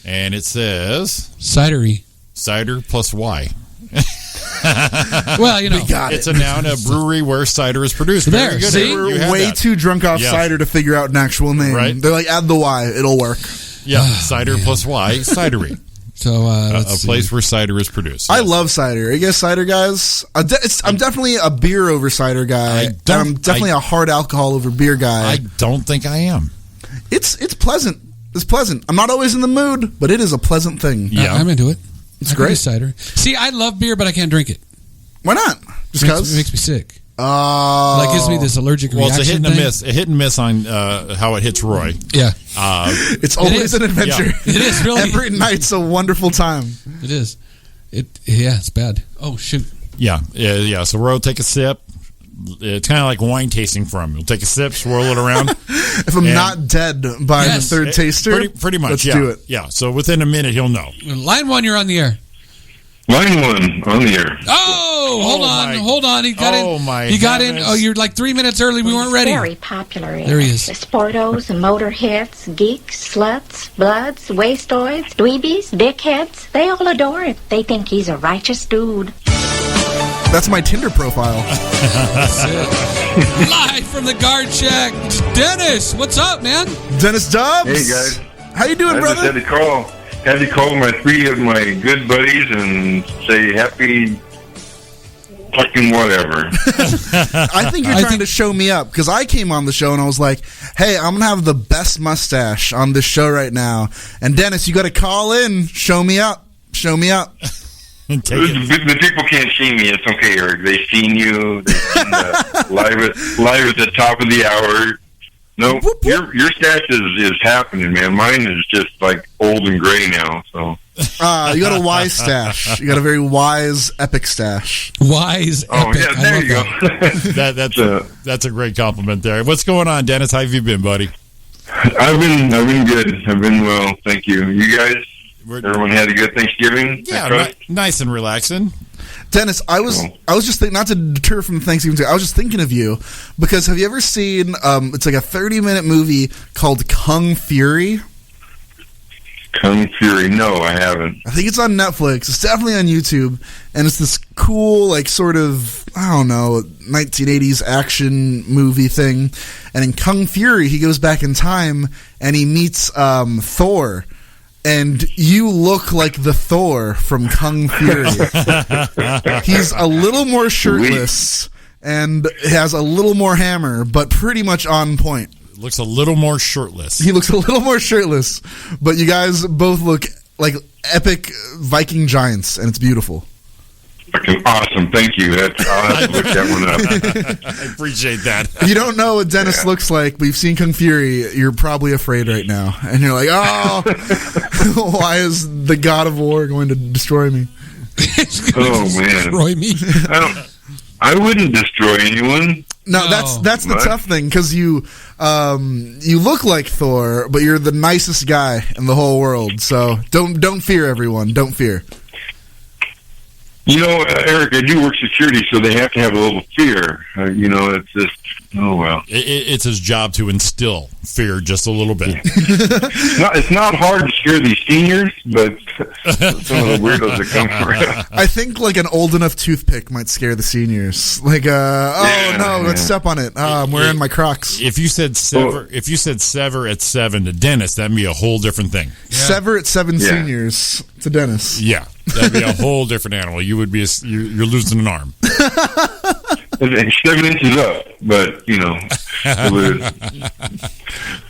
And it says... Cidery. Cider plus Y. Well, you know. It's a noun, a brewery where cider is produced. There, Very good. see? You We're had way that. too drunk off cider to figure out an actual name. Right. They're like, add the Y. It'll work. Yeah, cider plus Y, cidery. So, a place where cider is produced. I love cider. Are you guys cider guys? I'm definitely a beer over cider guy. And I'm definitely a hard alcohol over beer guy. I don't think I am. It's pleasant. It's pleasant. I'm not always in the mood, but it is a pleasant thing. Yeah. I'm into it. It's I can do great. cider. See, I love beer, but I can't drink it. Why not? Just because? It makes me sick. Oh. Like, gives me this allergic Well, reaction it's a hit and thing. a miss. A hit and miss on how it hits Roy. Yeah. It's always an adventure. Yeah. It is, really. Every night's a wonderful time. It is. It's bad. Oh, shoot. Yeah. So Roy will take a sip. It's kind of like wine tasting from. He'll take a sip, swirl it around. If I'm not dead by the third taster, pretty much. let's Yeah. do it. Yeah. So within a minute, he'll know. Line 1, you're on the air. Line 1 on the air. Oh, hold on. He got in. Oh, my He got in. heavens. Oh, you're like 3 minutes early. We weren't ready. Very popular. There he is. The sportos, motorheads, geeks, sluts, bloods, wastoids, dweebies, dickheads. They all adore it. They think he's a righteous dude. That's my Tinder profile. That's it. Live from the guard shack, it's Dennis. What's up, man? Dennis Dobbs. Hey, guys. How you doing, I brother? just had to call my 3 of my good buddies and say happy fucking whatever. I think you're trying to show me up, because I came on the show and I was like, hey, I'm going to have the best mustache on this show right now. And Dennis, you got to call in. Show me up. Show me up. The people can't see me. It's okay, Eric. They've seen you. They've seen live at the top of the hour. No, Whoop, whoop. your stash is happening, man. Mine is just like old and gray now. So You got a wise stash. You got a very wise, epic stash. Wise, oh epic. yeah, there you go. That's a great compliment there. What's going on, Dennis? How have you been, buddy? I've been good. I've been well, thank you. You guys, everyone had a good Thanksgiving? Yeah, nice and relaxing. Dennis, I was just thinking, not to deter from Thanksgiving, I was just thinking of you, because have you ever seen, it's like a 30-minute movie called Kung Fury? Kung Fury? No, I haven't. I think it's on Netflix. It's definitely on YouTube, and it's this cool, like, sort of, I don't know, 1980s action movie thing. And in Kung Fury, he goes back in time, and he meets Thor. And you look like the Thor from Kung Fury. He's a little more shirtless and has a little more hammer, but pretty much on point. Looks a little more shirtless. He looks a little more shirtless, but you guys both look like epic Viking giants, and it's beautiful. Fucking awesome. Thank you. I'll have to look that one up. I appreciate that. If you don't know what Dennis looks like, but you've seen Kung Fury, you're probably afraid right now. And you're like, oh, why is the god of war going to destroy me? Oh, man. Destroy me. I wouldn't destroy anyone. No, that's the tough thing, because you look like Thor, but you're the nicest guy in the whole world. So don't fear, everyone. Don't fear. You know, Eric, I do work security, so they have to have a little fear. It's just, oh, well. It's his job to instill fear just a little bit. It's not hard to scare these seniors, but some of the weirdos that come around. I think like an old enough toothpick might scare the seniors. Like, let's step on it. I'm wearing my Crocs. If you said sever at 7 to Dennis, that'd be a whole different thing. Yeah. Sever at 7 seniors to Dennis. Yeah, that'd be a whole different animal. You would be you're losing an arm. 7 inches up, but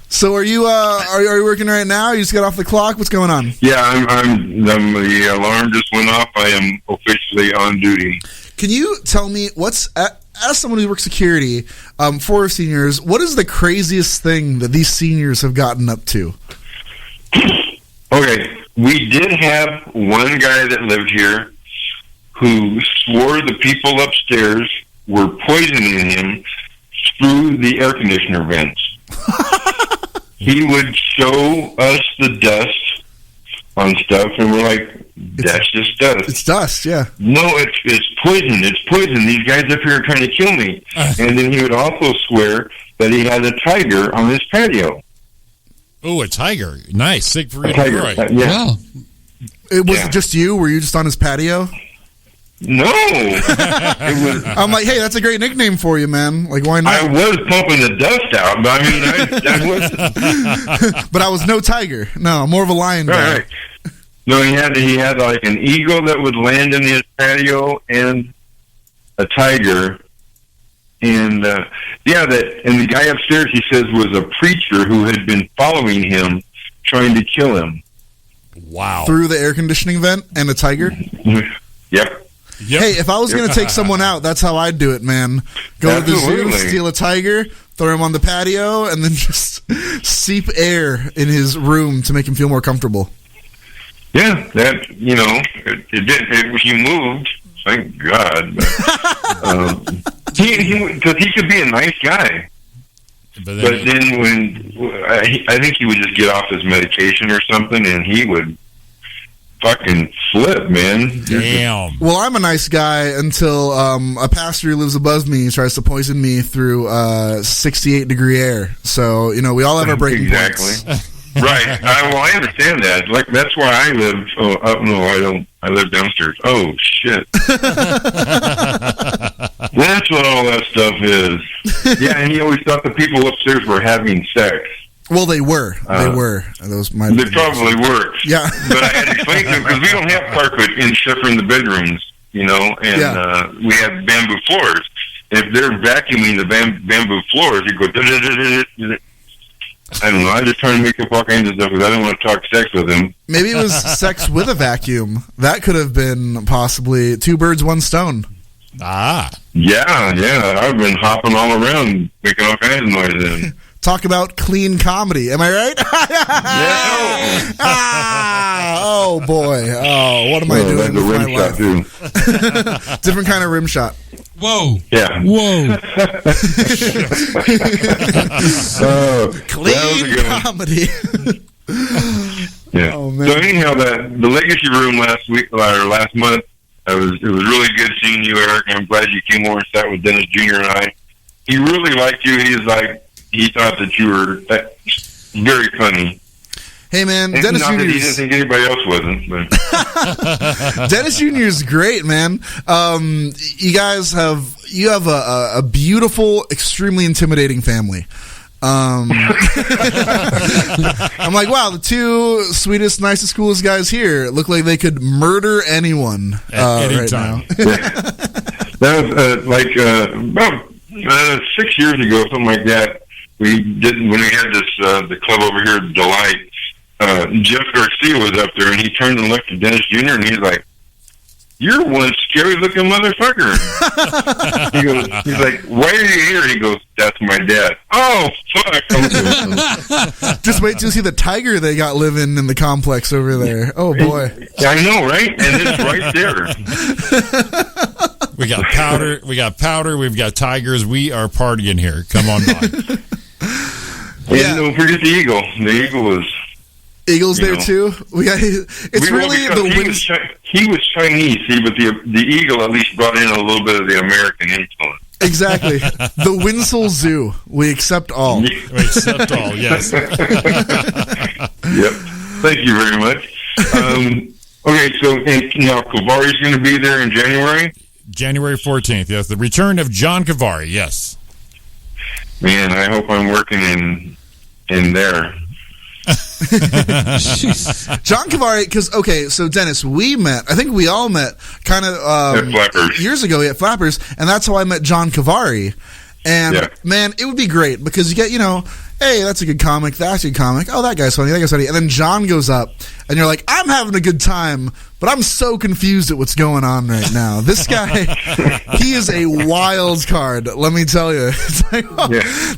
So are you working right now? You just got off the clock? What's going on? Yeah, I'm the alarm just went off. I am officially on duty. Can you tell me as someone who works security for seniors, what is the craziest thing that these seniors have gotten up to? Okay, we did have one guy that lived here who swore the people upstairs were poisoning him through the air conditioner vents. He would show us the dust on stuff, and we're like, that's just dust. It's dust, yeah. No, it's poison. It's poison. These guys up here are trying to kill me. And then he would also swear that he had a tiger on his patio. Oh, a tiger. Nice. Siegfried A tiger. Roy. Yeah. It was just you? Were you just on his patio? No. It was, I'm like, hey, that's a great nickname for you, man. Like, why not? I was pumping the dust out, but I was. But I was no tiger. No, more of a lion guy. Right. No, he had like an eagle that would land in his patio and a tiger. And and the guy upstairs, he says, was a preacher who had been following him, trying to kill him. Wow! Through the air conditioning vent and a tiger. Yep. Hey, if I was going to take someone out, that's how I'd do it, man. Go to the zoo, steal a tiger, throw him on the patio, and then just seep air in his room to make him feel more comfortable. Yeah, that he moved. Thank God. Because he could be a nice guy. But then when I think he would just get off his medication or something, and he would fucking flip, man. Damn. Well, I'm a nice guy until a pastor who lives above me tries to poison me through 68-degree air. So, we all have our breaking points. Right. I understand that. Like, that's why I live. Oh, no, I don't. I live downstairs. Oh, shit. That's what all that stuff is. Yeah, and he always thought the people upstairs were having sex. Well, they were. Those might. They probably were. Yeah. But I had to explain to him, because we don't have carpet except for in the bedrooms, you know, and we have bamboo floors. If they're vacuuming the bamboo floors, you go. I don't know. I just trying to make up all kinds of stuff because I don't want to talk sex with him. Maybe it was sex with a vacuum. That could have been possibly 2 birds, 1 stone. Ah. Yeah. I've been hopping all around, making all kinds of noises. Talk about clean comedy. Am I right? Oh, boy. Oh, what am I doing with my life? Too. Different kind of rim shot. Whoa. Yeah. Whoa. Clean comedy. Yeah. Oh, man. So anyhow, the Legacy Room last month, it was really good seeing you, Eric. I'm glad you came over and sat with Dennis Jr. and I. He really liked you. He thought that you were very funny. Hey, man, and Dennis Jr. Jr. He didn't think anybody else wasn't. But. Dennis Jr. is great, man. You guys have a beautiful, extremely intimidating family. I'm like, wow, the 2 sweetest, nicest, coolest guys here look like they could murder anyone right now. That was about 6 years ago, something like that. When we had this the club over here, Delight. Jeff Garcia was up there, and he turned and looked at Dennis Jr. and he's like, "You're one scary-looking motherfucker." He's like, "Why are you here?" He goes, "That's my dad." Oh, fuck! Just wait till you see the tiger they got living in the complex over there. Oh boy! I know, right? And it's right there. We got powder. We've got tigers. We are partying here. Come on by. And don't forget the eagle. The eagle is. Eagle's there too. It's really the he was Chinese, see, but the eagle at least brought in a little bit of the American influence. Exactly. The Winslow Zoo. We accept all. We accept all. Yes. Yep. Thank you very much. Okay, so now Kevari's going to be there in January. January 14th. Yes, the return of John Kevari. Yes. Man, I hope I'm working in there. John Kevari, because so Dennis, I think we all met kind of years ago at Flappers, and that's how I met John Kevari. And man, it would be great because you get, hey, that's a good comic, that's a good comic. Oh, that guy's funny, and then John goes up, and you're like, I'm having a good time, but I'm so confused at what's going on right now. This guy, he is a wild card, let me tell you. It's like,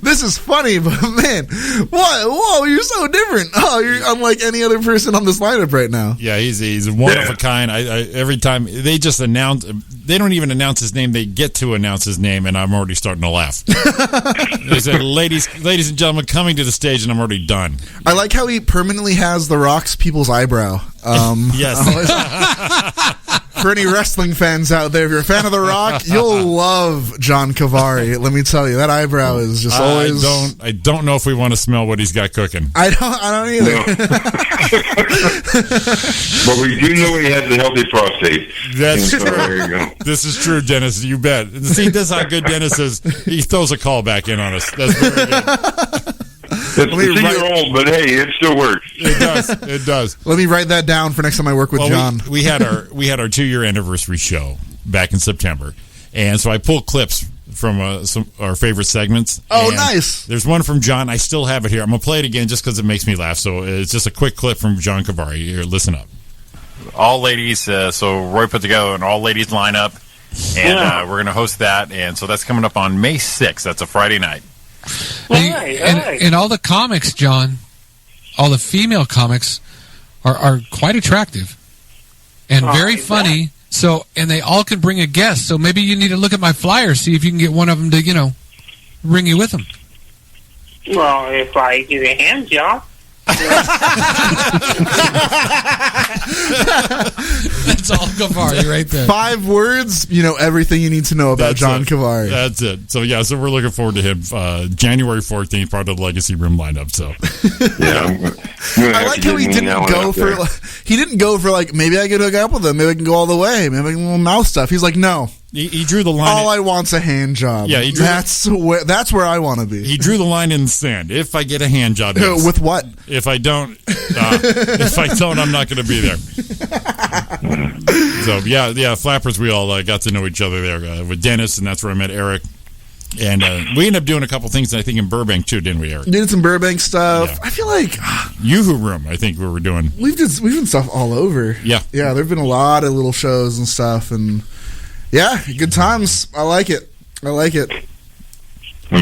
this is funny, but man, whoa, you're so different. Oh, you're unlike any other person on this lineup right now. Yeah, he's one of a kind. I every time they just announce, they don't even announce his name. They get to announce his name, and I'm already starting to laugh. They said, ladies and gentlemen, coming to the stage, and I'm already done. I like how he permanently has The Rock's people's eyebrow. Yes. For any wrestling fans out there, if you're a fan of The Rock, you'll love John Kevari. Let me tell you, that eyebrow is just always. I don't know if we want to smell what he's got cooking. I don't either. No. But we do know he has a healthy prostate. That's true. There you go. This is true, Dennis. You bet. See, this is how good Dennis is. He throws a call back in on us. That's very good. It's 2-year-old, but hey, it still works. It does. Let me write that down for next time I work with John. We had our 2-year anniversary show back in September, and so I pulled clips from some our favorite segments. Oh, nice! There's one from John. I still have it here. I'm gonna play it again just because it makes me laugh. So it's just a quick clip from John Kevari. Here, listen up. All ladies. So Roy put together an all ladies lineup, and we're gonna host that. And so that's coming up on May 6th. That's a Friday night. And all the comics, John, all the female comics are quite attractive and very funny. So, and they all can bring a guest. So maybe you need to look at my flyer, see if you can get one of them to, bring you with them. Well, if I give you a hand job. That's all Kevari right there. 5 words, everything you need to know about John Kevari. That's it. So we're looking forward to him. January 14th, part of the Legacy Room lineup. So I like how he didn't go for like maybe I could hook up with him, maybe I can go all the way, maybe I can do mouth stuff. He's like, no. He drew the line. All I want's a hand job. Yeah, that's where I want to be. He drew the line in the sand. If I get a hand job, yes. With what? If I don't, I'm not going to be there. So Flappers. We all got to know each other there with Dennis, and that's where I met Erik. And we ended up doing a couple things, I think, in Burbank too, didn't we, Erik? Did some Burbank stuff. Yeah. I feel like Yoo-Hoo Room. I think we were doing. We've done stuff all over. Yeah. There've been a lot of little shows and stuff, and good times. I like it. I'm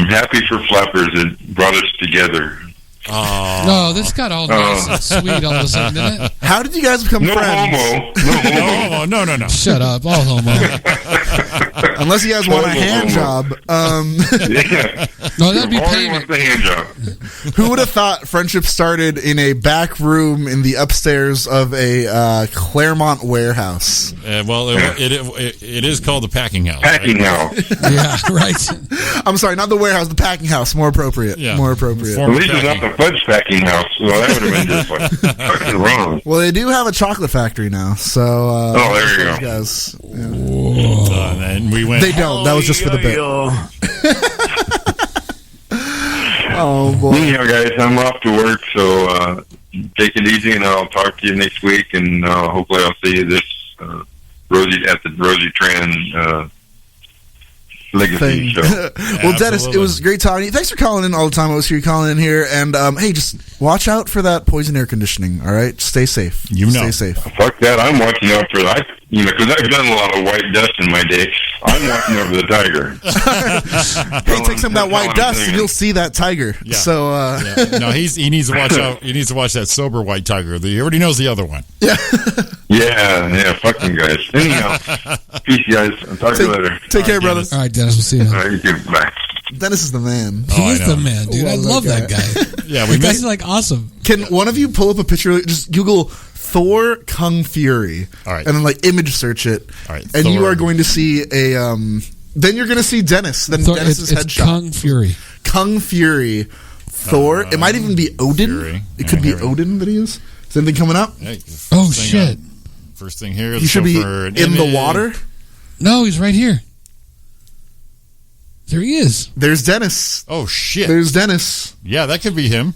happy for Flappers. It brought us together. Oh. No, this got all nice and sweet all of a sudden, didn't it? How did you guys become friends? No. Shut up. All homo. Unless you guys want a hand job. No, that'd be payment. The hand job. Who would have thought friendship started in a back room in the upstairs of a Claremont warehouse? It is called the packing house. Packing house. Yeah, right. I'm sorry, not the warehouse, the packing house. More appropriate. Yeah. More appropriate. At least it's not the fudge packing house. Well, that would have been just fucking wrong. Well, they do have a chocolate factory now, so. There you go. Guys, and we went. They don't. That was just for the bit. Oh boy. Anyhow, guys, I'm off to work, so take it easy, and I'll talk to you next week, and hopefully I'll see you this Rosie Tran Legacy show. Well, Dennis, it was great talking to you. Thanks for calling in all the time. I was here calling in here, and hey, just watch out for that poison air conditioning. All right, stay safe. Stay safe. Fuck that. I'm watching out for that. Because I've done a lot of white dust in my day. I'm watching over the tiger. Hey, take some of that white dust, and you'll see that tiger. Yeah. So, no, he needs to watch out. He needs to watch that sober white tiger. He already knows the other one. Yeah, fucking guys. Anyhow, peace, guys. I'll talk to you later. Take care, brother. All right, Dennis, we'll see you. All right, you too. Bye. Dennis is the man. He is the man, dude. I love that guy. Yeah, That guy's like awesome. Can one of you pull up a picture? Just Google Thor Kung Fury. All right. And then image search it. All right. And Thor. you are going to see a then you're going to see Dennis. Then Dennis's it's headshot. Kung Fury. Kung Fury. Thor. It might even be Odin. Fury. It could be Odin that he is. Is anything coming up? Hey, Oh shit. First thing here. He should be in the water. No, he's right here. There he is. There's Dennis. Oh shit. There's Dennis. Yeah, that could be him.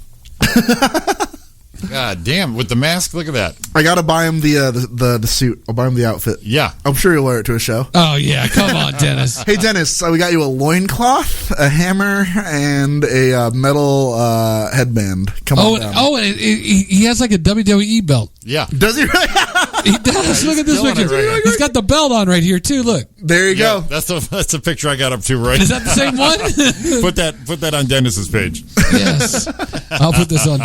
God damn! With the mask, look at that. I gotta buy him the suit. I'll buy him the outfit. Yeah, I'm sure he'll wear it to a show. Oh yeah, come on, Dennis. Hey Dennis, we got you a loincloth, a hammer, and a metal headband. Come on down. And he has like a WWE belt. Yeah, does he? He does. Look at this picture. Right. He's got the belt on right here too. Look. There you go. That's the picture I got up to right. Is that the same one? put that on Dennis's page. Yes. I'll put this on.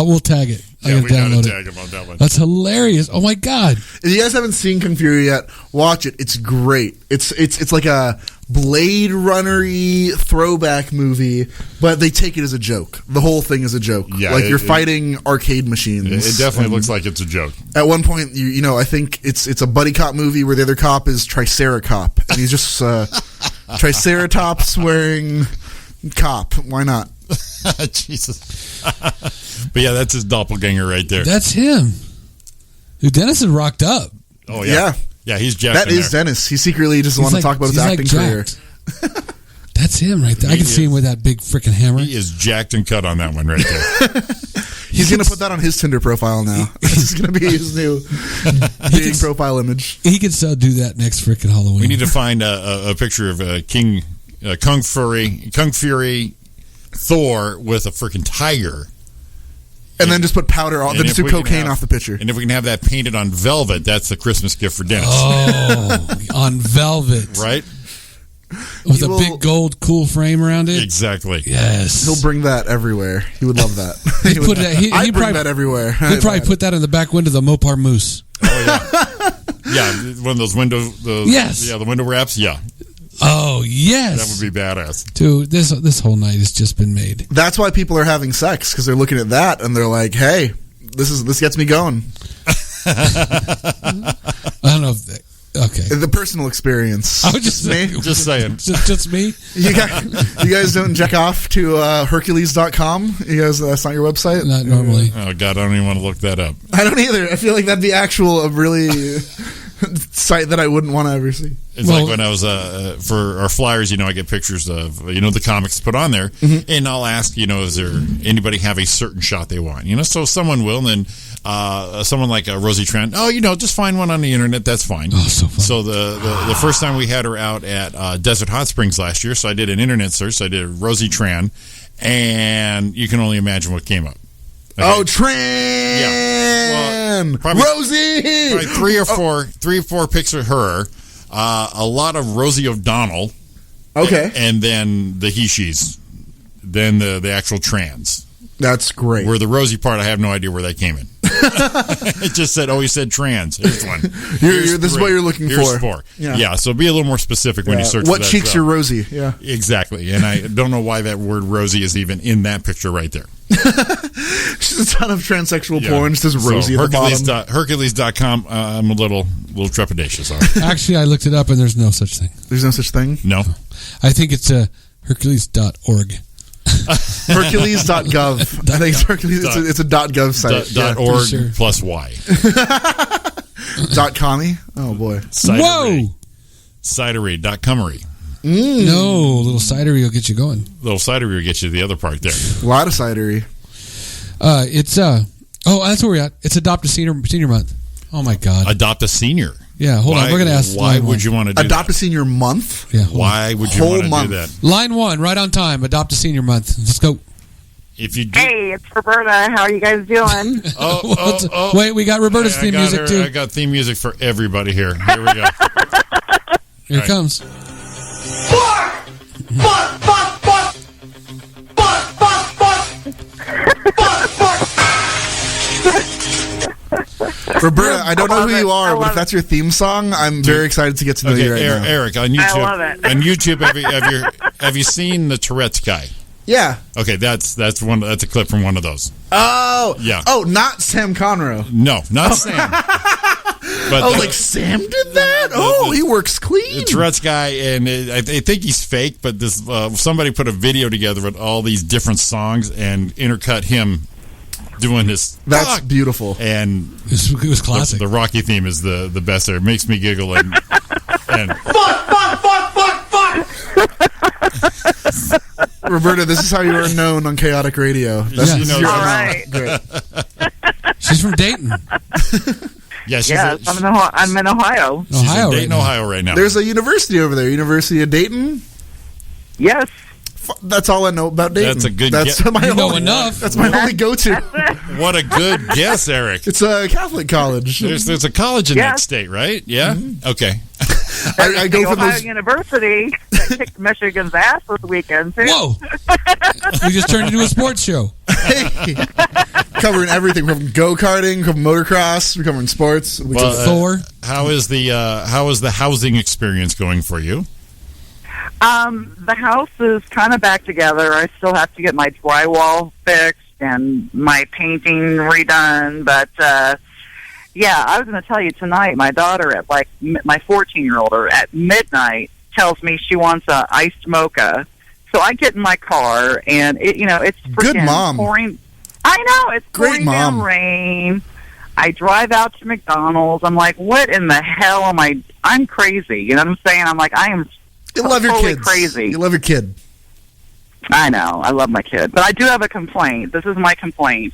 We'll tag it. Yeah, we gotta download tag him on that one. That's hilarious. Oh my god! If you guys haven't seen Kung Fury yet, watch it. It's great. It's like a Blade Runner-y throwback movie, but they take it as a joke. The whole thing is a joke. Yeah, you're fighting arcade machines. It definitely looks like it's a joke. At one point, I think it's a buddy cop movie where the other cop is Triceracop, and he's just Triceratops wearing cop. Why not? Jesus. But yeah, that's his doppelganger right there. That's him. Dude, Dennis is rocked up. Oh yeah. Yeah, he's jacked. That is Dennis. He secretly just wants to talk about his acting career. That's him right there. I can see him with that big freaking hammer. He is jacked and cut on that one right there. He's going to put that on his Tinder profile now. This is going to be his new dating profile image. He can still do that next freaking Halloween. We need to find a picture of Kung Fury, Thor with a freaking tiger. And then just put powder on, then just do cocaine off the picture. And if we can have that painted on velvet, that's the Christmas gift for Dennis. Oh, on velvet. Right? With a big gold cool frame around it? Exactly. Yes. He'll bring that everywhere. He would love that. He'd bring that everywhere. He'd probably put that in the back window of the Mopar Moose. Oh, yeah. Yeah, one of those window... Yes. Yeah, the window wraps, yeah. Oh, yes. That would be badass. Dude, this whole night has just been made. That's why people are having sex, because they're looking at that and they're like, "Hey, this gets me going." I don't know if okay. The personal experience. I was just me. Just saying. Just me. You guys don't jack off to Hercules.com? You guys, that's not your website? Not normally. Oh God, I don't even want to look that up. I don't either. I feel like that'd be a really site that I wouldn't want to ever see. It's like when I was for our flyers, I get pictures of the comics put on there, and I'll ask, is there anybody have a certain shot they want? So someone will, and then someone like Rosie Tran, just find one on the internet. That's fine. Oh, so fun. So the first time we had her out at Desert Hot Springs last year, so I did an internet search. So I did Rosie Tran, and you can only imagine what came up. Okay. Oh, Tran! Yeah. Well, probably, Rosie! Probably three or four pics of her. A lot of Rosie O'Donnell. Okay. And then the he-she's. Then the actual trans. That's great. Where the Rosie part, I have no idea where that came in. It just said, you said trans. Here's one. This is what you're looking for. Here's four. Yeah, so be a little more specific when you search what for that. cheeks stuff. your Rosie? Yeah. Exactly. And I don't know why that word Rosie is even in that picture right there. She's a ton of transsexual porn. It says Rosie at the bottom. Hercules.com. I'm a little trepidatious on it. Actually, I looked it up, and there's no such thing. There's no such thing? No. I think it's Hercules.org. Hercules.gov. I think it's Hercules. It's a .gov site. .org sure. plus Y. .commie? Oh, boy. Whoa! Cidery.comery. No, little cidery will get you going. Little cidery will get you the other part there. A lot of cidery. It's that's where we're at. It's Adopt a Senior Month. Oh my God. Adopt a senior. Yeah, hold on. We're going to ask. Why would you want to do Adopt that? a Senior Month? Yeah. Why would you want to do that? Line 1, right on time. Adopt a Senior Month. Let's go. If you do, Hey, it's Roberta. How are you guys doing? Wait, we got Roberta's theme music too. I got theme music for everybody here. Here we go. Here it comes. Roberta, I don't know who you are, but if that's your theme song, I'm very excited to get to know you right now. Eric, on YouTube, I love it. on YouTube, have you seen the Tourette's guy? Yeah. Okay, that's a clip from one of those. Oh. Yeah. Oh, not Sam Conroe. No, not Sam. But like Sam did that? He works clean. The Tourette's guy, and I think he's fake, but this somebody put a video together with all these different songs and intercut him doing this. That's beautiful. And it was classic. The Rocky theme is the best there. It makes me giggle. And Roberta, this is how you are known on Chaotic Radio. Yes. This is All your right. Great. She's from Dayton. Yes, I'm in Ohio. She's in Dayton, Ohio right now. There's a university over there, University of Dayton. Yes. That's all I know about Dayton. That's a good That's guess. my You know only, enough. That's my only go-to. What a good guess, Eric. It's a Catholic college. There's a college in that Yes. state, right? Yeah? Mm-hmm. Okay. I go for Ohio those. University that kicked Michigan's ass this weekend, too. Whoa! We just turned into a sports show. Hey, covering everything from go-karting, from motocross, we're covering sports. We Well, took Thor. How is the housing experience going for you? The house is kind of back together. I still have to get my drywall fixed and my painting redone. But, yeah, I was going to tell you tonight, my daughter at my 14-year-old at midnight tells me she wants a iced mocha. So I get in my car and it's freaking Good mom. pouring. I know, it's Great pouring mom. down rain. I drive out to McDonald's. I'm like, what in the hell am I? I'm crazy. You know what I'm saying? I'm like, I am You love your totally kids. crazy. You love your kid. I know. I love my kid. But I do have a complaint. This is my complaint.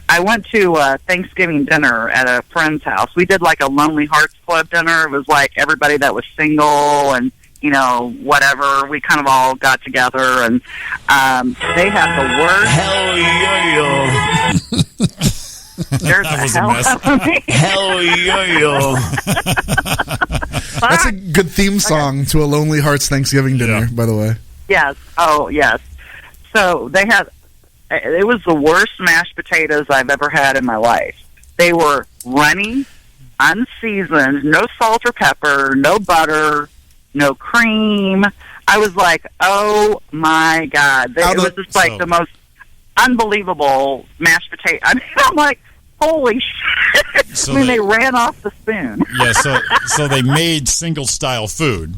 I went to Thanksgiving dinner at a friend's house. We did like a Lonely Hearts Club dinner. It was like everybody that was single and, whatever. We kind of all got together, and they have the worst. Hell yeah, There's That a was a hell mess. out of me. Hell yeah. That's a good theme song to a Lonely Hearts Thanksgiving dinner, by the way. Yes. Oh, yes. So they had. It was the worst mashed potatoes I've ever had in my life. They were runny, unseasoned, no salt or pepper, no butter. no cream. I was like, oh my God. It was just like the most unbelievable mashed potato. I mean, I'm like, holy shit. So they ran off the spoon. Yeah, so they made single-style food.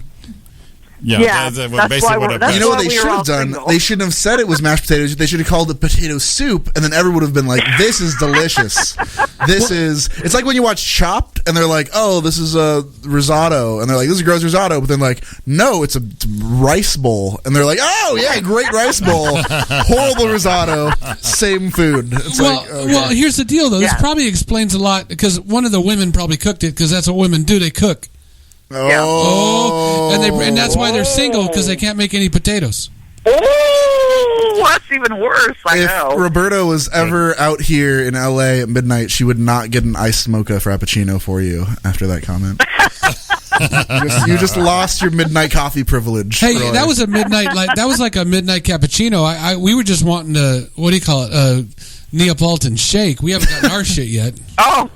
Yeah, that's basically what it was. You know what they should have done? They shouldn't have said it was mashed potatoes. They should have called it potato soup, and then everyone would have been like, this is delicious. It's like when you watch Chopped, and they're like, oh, this is a risotto, and they're like, this is gross risotto, but then like, no, it's a rice bowl, and they're like, oh, yeah, great rice bowl, horrible risotto, same food. It's well, here's the deal, though. This probably explains a lot, because one of the women probably cooked it, because that's what women do, they cook. And that's why they're single, because they can't make any potatoes. Oh, that's even worse. I know. If Roberta was ever out here in LA at midnight, she would not get an iced mocha frappuccino for you after that comment. you just lost your midnight coffee privilege. Hey, Roy. that was a midnight that was like a midnight cappuccino. We were just wanting to, what do you call it, Neapolitan shake. We haven't gotten our shit yet. Oh,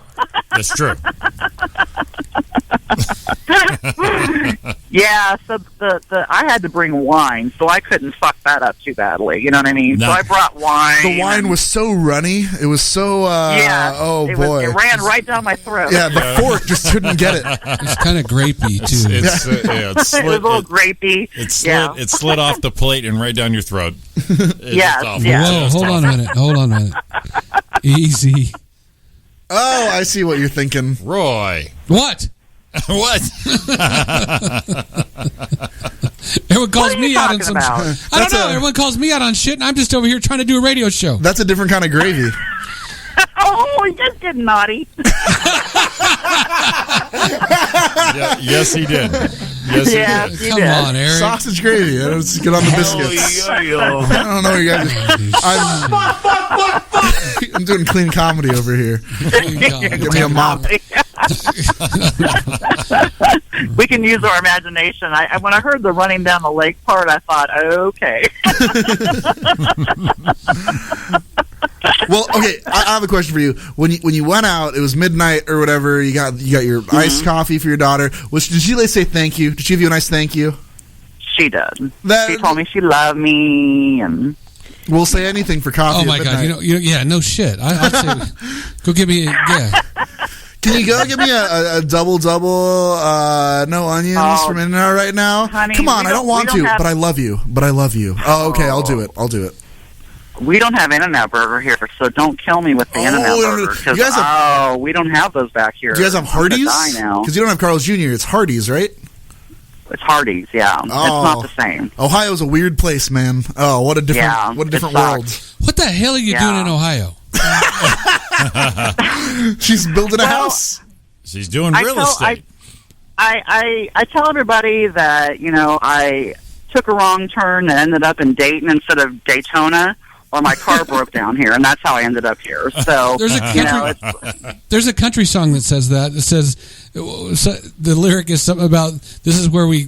that's true. Yeah, so the I had to bring wine, so I couldn't fuck that up too badly. You know what I mean? No. So I brought wine. The wine was so runny. It was so. Boy, it ran right down my throat. Yeah, the fork just couldn't get it. It's kind of grapey too. It was a little grapey. It slid off the plate and right down your throat. Whoa, hold on a minute. Easy. Oh, I see what you're thinking, Roy. What? What? Everyone calls me out on some. about? I don't know. Everyone calls me out on shit, and I'm just over here trying to do a radio show. That's a different kind of gravy. Oh, he just did naughty. Yes, he did. Yes, he did. Come on, Eric. Sausage gravy. Let's get on the biscuits. I don't know, you guys. I'm doing clean comedy over here. Give me a mop. We can use our imagination. When I heard the running down the lake part, I thought, okay. Well, okay, I have a question for you. When you went out, it was midnight or whatever. You got your iced coffee for your daughter. Did she say thank you? Did she give you a nice thank you? She did. She told me she loved me, and we'll say anything for coffee. Oh my God! Yeah, no shit. I'd say, go give me Can you go give me a double, no onions from In-N-Out right now? Honey, come on, I don't want to, but I love you. Oh, okay, I'll do it. We don't have In-N-Out burger here, so don't kill me with the In-N-Out burger. We don't have those back here. Do you guys have Hardee's? Because you don't have Carl's Jr. It's Hardee's, right? It's Hardee's, yeah. It's not the same. Ohio's a weird place, man. Oh, what a different world. What the hell are you doing in Ohio? She's building a house. She's doing real estate. I tell everybody that, I took a wrong turn and ended up in Dayton instead of Daytona, or my car broke down here, and that's how I ended up here. So there's a country song that says that. It says the lyric is something about this is where we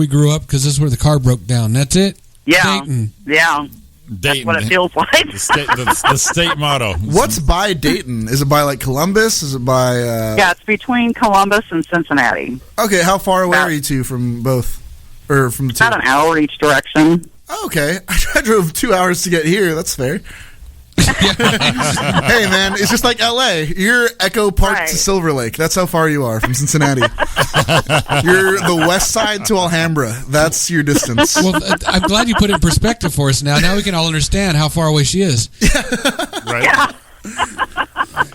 grew up because this is where the car broke down. That's it. Yeah, Dayton. Yeah. That's what it feels like. The state motto. What's by Dayton? Is it by like Columbus? Is it by? Yeah, it's between Columbus and Cincinnati. Okay, how far away are you two from both? Or from the two? About an hour each direction. Okay, I drove 2 hours to get here. That's fair. Hey, man, it's just like L.A. You're Echo Park to Silver Lake. That's how far you are from Cincinnati. You're the west side to Alhambra. That's your distance. Well, I'm glad you put it in perspective for us now. Now we can all understand how far away she is. Right. Yeah.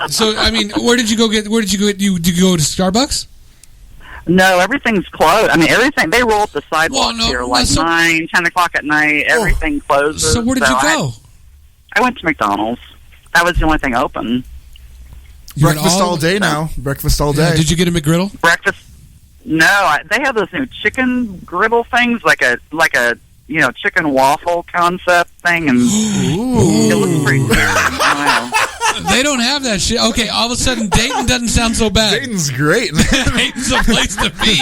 So, I mean, did you go to Starbucks? No, everything's closed. I mean, everything, they roll up the sidewalks here like 9, 10 o'clock at night. Everything closes. So where did you go? I went to McDonald's. That was the only thing open. Breakfast all day now. Breakfast all day. Did you get a McGriddle? Breakfast? No, they have those new chicken griddle things, like a chicken waffle concept thing, and it looks pretty weird. They don't have that shit. Okay, all of a sudden, Dayton doesn't sound so bad. Dayton's great. Dayton's a place to be.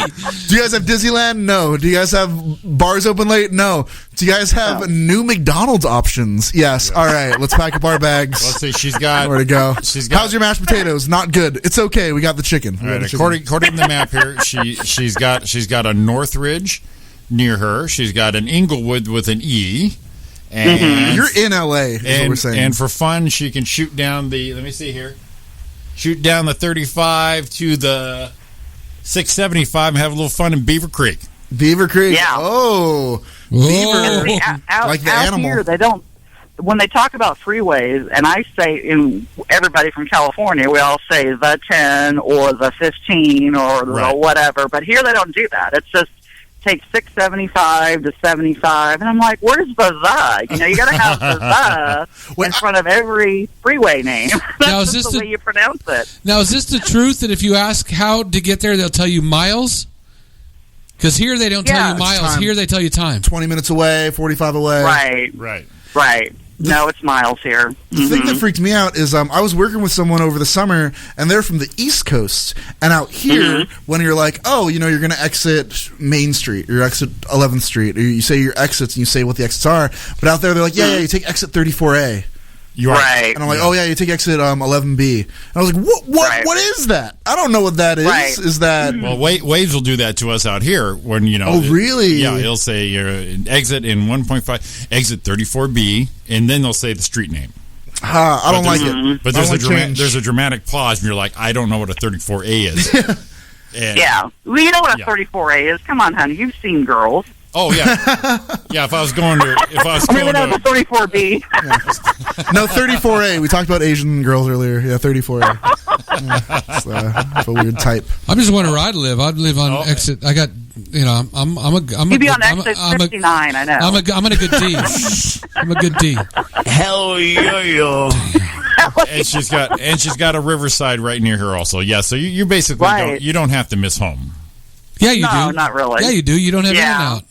Do you guys have Disneyland? No. Do you guys have bars open late? No. Do you guys have new McDonald's options? Yes. All right, let's pack up our bags. Let's see. She's got. Where to go? She's got. How's your mashed potatoes? Not good. It's okay. We got the chicken. All right, according to the map here, she's got a Northridge near her. She's got an Inglewood with an E. And You're in LA, is what we're saying. And for fun, she can shoot down the. Let me see here. Shoot down the 35 to the 675 and have a little fun in Beaver Creek. Beaver Creek. Yeah. Oh, And Beaver. out, Like the out animal. here, they don't. When they talk about freeways, and I say, in everybody from California, we all say the 10 or the 15 or the whatever. But here, they don't do that. It's just take 675 to 75, and I'm like, where's the? You know, you got to have the in front of every freeway name. That's just the way you pronounce it. Now, is this the truth that if you ask how to get there, they'll tell you miles? Because here they don't tell you miles. Time. Here they tell you time. 20 minutes away, 45 away. Right. No, it's miles here. The thing that freaked me out is I was working with someone over the summer, and they're from the East Coast. And out here, when you're like, oh, you know, you're going to exit Main Street, or you exit 11th Street, or you say your exits and you say what the exits are. But out there, they're like, yeah, you take exit 34A. Right. And I'm like, oh, yeah, you take exit 11B. And I was like, what is that? I don't know what that is. Right. Is that... Well, Waves will do that to us out here when, you know... Oh, really? Yeah, he'll say you're exit in 1.5, exit 34B, and then they'll say the street name. I don't like it. But there's a dramatic pause, and you're like, I don't know what a 34A is. Yeah. Well, you know what a 34A is. Come on, honey. You've seen girls. Oh, yeah. Yeah, if I was going to... Maybe that was a 34B. No, 34A. We talked about Asian girls earlier. Yeah, 34A. It's a weird type. I'm just wondering where I'd live. I'd live on exit. I got, you know, I'm You'd be on exit 59, I know. I'm a good D. I'm a good D. Hell yo. And she's got a Riverside right near her also. Yeah, so you basically don't have to miss home. Yeah, you do. No, not really. Yeah, you do. You don't have In-N-Out.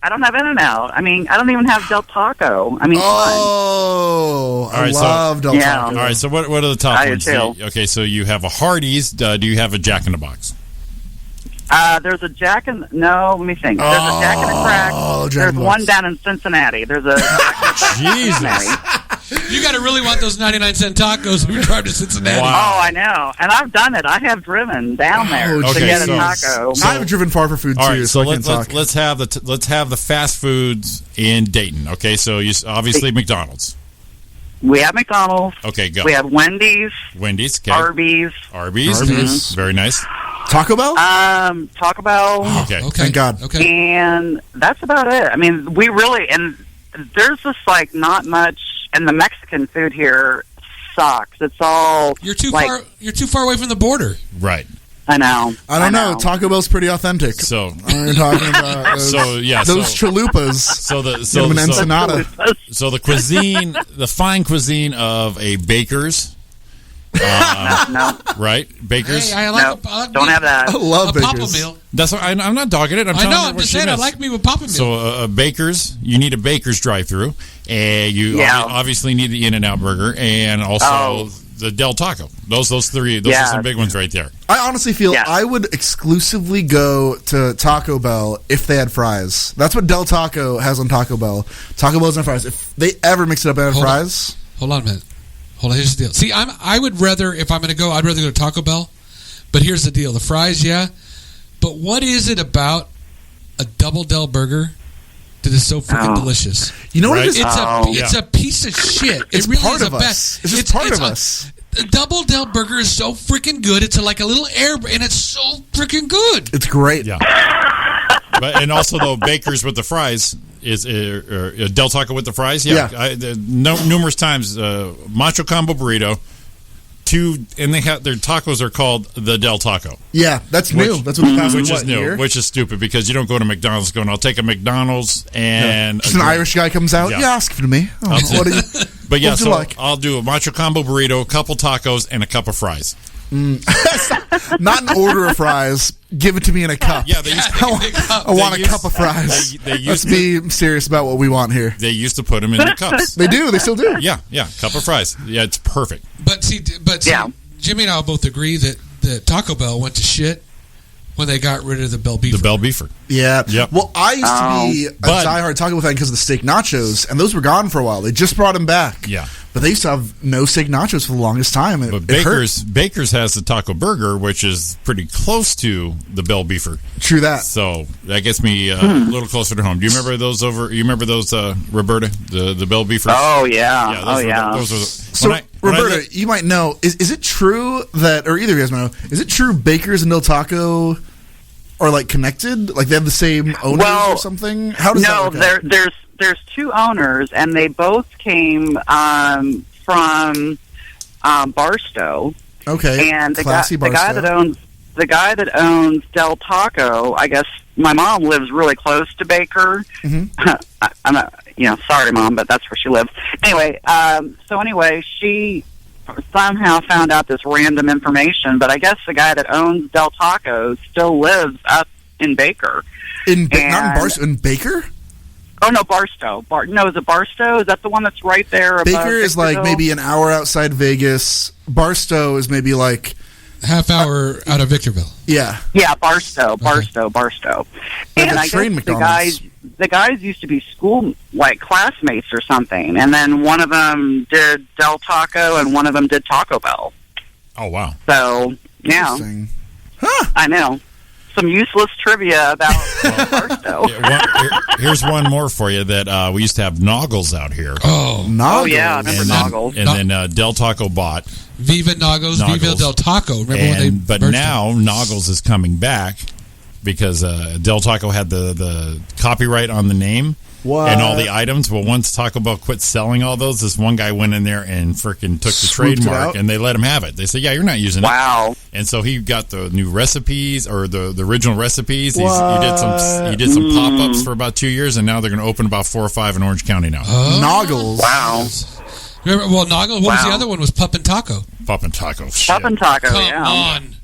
I don't have In-N-Out. I mean, I don't even have Del Taco. I mean, I love Del Taco. All right, so what are the top I ones? do too. Okay, so you have a Hardee's. Do you have a Jack in the Box? There's a Jack in... No, let me think. There's a Jack in the Crack. There's one down in Cincinnati. There's a Jack in the Cincinnati. You got to really want those 99-cent tacos when you drive to Cincinnati. Wow. Oh, I know. And I've done it. I have driven down there to get a taco. I've driven far for food too. All right, so let's have the fast foods in Dayton. Okay, so you obviously McDonald's. We have McDonald's. Okay, go. We have Wendy's. Okay. Arby's. Mm-hmm. Very nice. Taco Bell? Taco Bell. Okay. Thank God. Okay. And that's about it. I mean, we really... And there's just, like, not much... And the Mexican food here sucks. It's all... You're too far away from the border. Right. I know. I don't know. Taco Bell's pretty authentic. So we're talking about those, those chalupas. So the cuisine, the fine cuisine of a baker's. No. Right, Baker's. Hey, I like don't have that. I love a Papa Baker's. meal. That's what, I'm not dogging it. I'm just saying I like me with Papa meal. So a Baker's, you need a Baker's drive-through, and you obviously need the In-N-Out burger, and also the Del Taco. Those three. Those are some big ones right there. I honestly feel I would exclusively go to Taco Bell if they had fries. That's what Del Taco has on Taco Bell. Taco Bell's on fries. If they ever mix it up and have fries. Hold on a minute. Here's the deal. See, I would rather, if I'm going to go, I'd rather go to Taco Bell. But here's the deal. The fries, but what is it about a Double Del burger that is so freaking delicious? You know what it is? It's a piece of shit. It's it really part is of a us. It's just part of us. A Double Del burger is so freaking good. It's like a little air, and it's so freaking good. It's great. Yeah. And also, though, Baker's with the fries is Del Taco with the fries. Yeah. Numerous times, Macho Combo Burrito. And they have their tacos are called the Del Taco. Yeah, that's new. That's what the past which is new, which is stupid because you don't go to McDonald's going, I'll take a McDonald's and just an Irish guy comes out. Yeah, ask for me. What do you? But yeah, so I'll do a Macho Combo Burrito, a couple tacos, and a cup of fries. Not an order of fries. Give it to me in a cup. Yeah, they used to, I want a cup of fries. Let's be serious about what we want here. They used to put them in the cups. They do. They still do. Yeah, cup of fries. Yeah, it's perfect. But see, Jimmy and I both agree that Taco Bell went to shit when they got rid of the Bell Beefer. The Bell Beefer. Yeah. Yep. Well, I used to be a diehard Taco Bell fan because of the steak nachos, and those were gone for a while. They just brought them back. Yeah. But they used to have no steak nachos for the longest time. But Baker's has the Taco Burger, which is pretty close to the Bell Beefer. True that. So that gets me a little closer to home. Do you remember those Roberta, the Bell Beefers? Oh yeah. Those were so Roberta, you might know. Is it true that, or either of you guys might know? Is it true Baker's and Del Taco are like connected? Like they have the same owners or something? How does that work out? There's two owners, and they both came from Barstow. Okay, and the classy guy that owns Del Taco, I guess my mom lives really close to Baker. Mm-hmm. I'm not, sorry, Mom, but that's where she lives. Anyway, she somehow found out this random information, but I guess the guy that owns Del Taco still lives up in Baker. Not in Barstow, in Baker? Oh, no, Barstow. Is it Barstow? Is that the one that's right there above Baker is like Victorville? maybe an hour outside Vegas. Barstow is maybe like half hour out of Victorville. Yeah. Yeah, Barstow. And I guess the guys used to be school, like, classmates or something. And then one of them did Del Taco and one of them did Taco Bell. Oh, wow. So, yeah. I know. Some useless trivia about Barstow. Here's one more for you that we used to have Noggles out here. Oh, Noggles. Oh, yeah, I remember Noggles. And then Del Taco bought Viva Noggles, Viva Del Taco. Remember when they But now Noggles is coming back because Del Taco had the copyright on the name. What? And all the items. Well, once Taco Bell quit selling all those, this one guy went in there and freaking took the trademark, and they let him have it. They said, "Yeah, you're not using it." Wow! And so he got the new recipes or the original recipes. He did some pop ups for about 2 years, and now they're going to open about 4 or 5 in Orange County now. Noggles. Wow! Remember? Well, Noggles. What was the other one? Was Pup and Taco. Pup and Taco. Shit. Pup and Taco. Come on.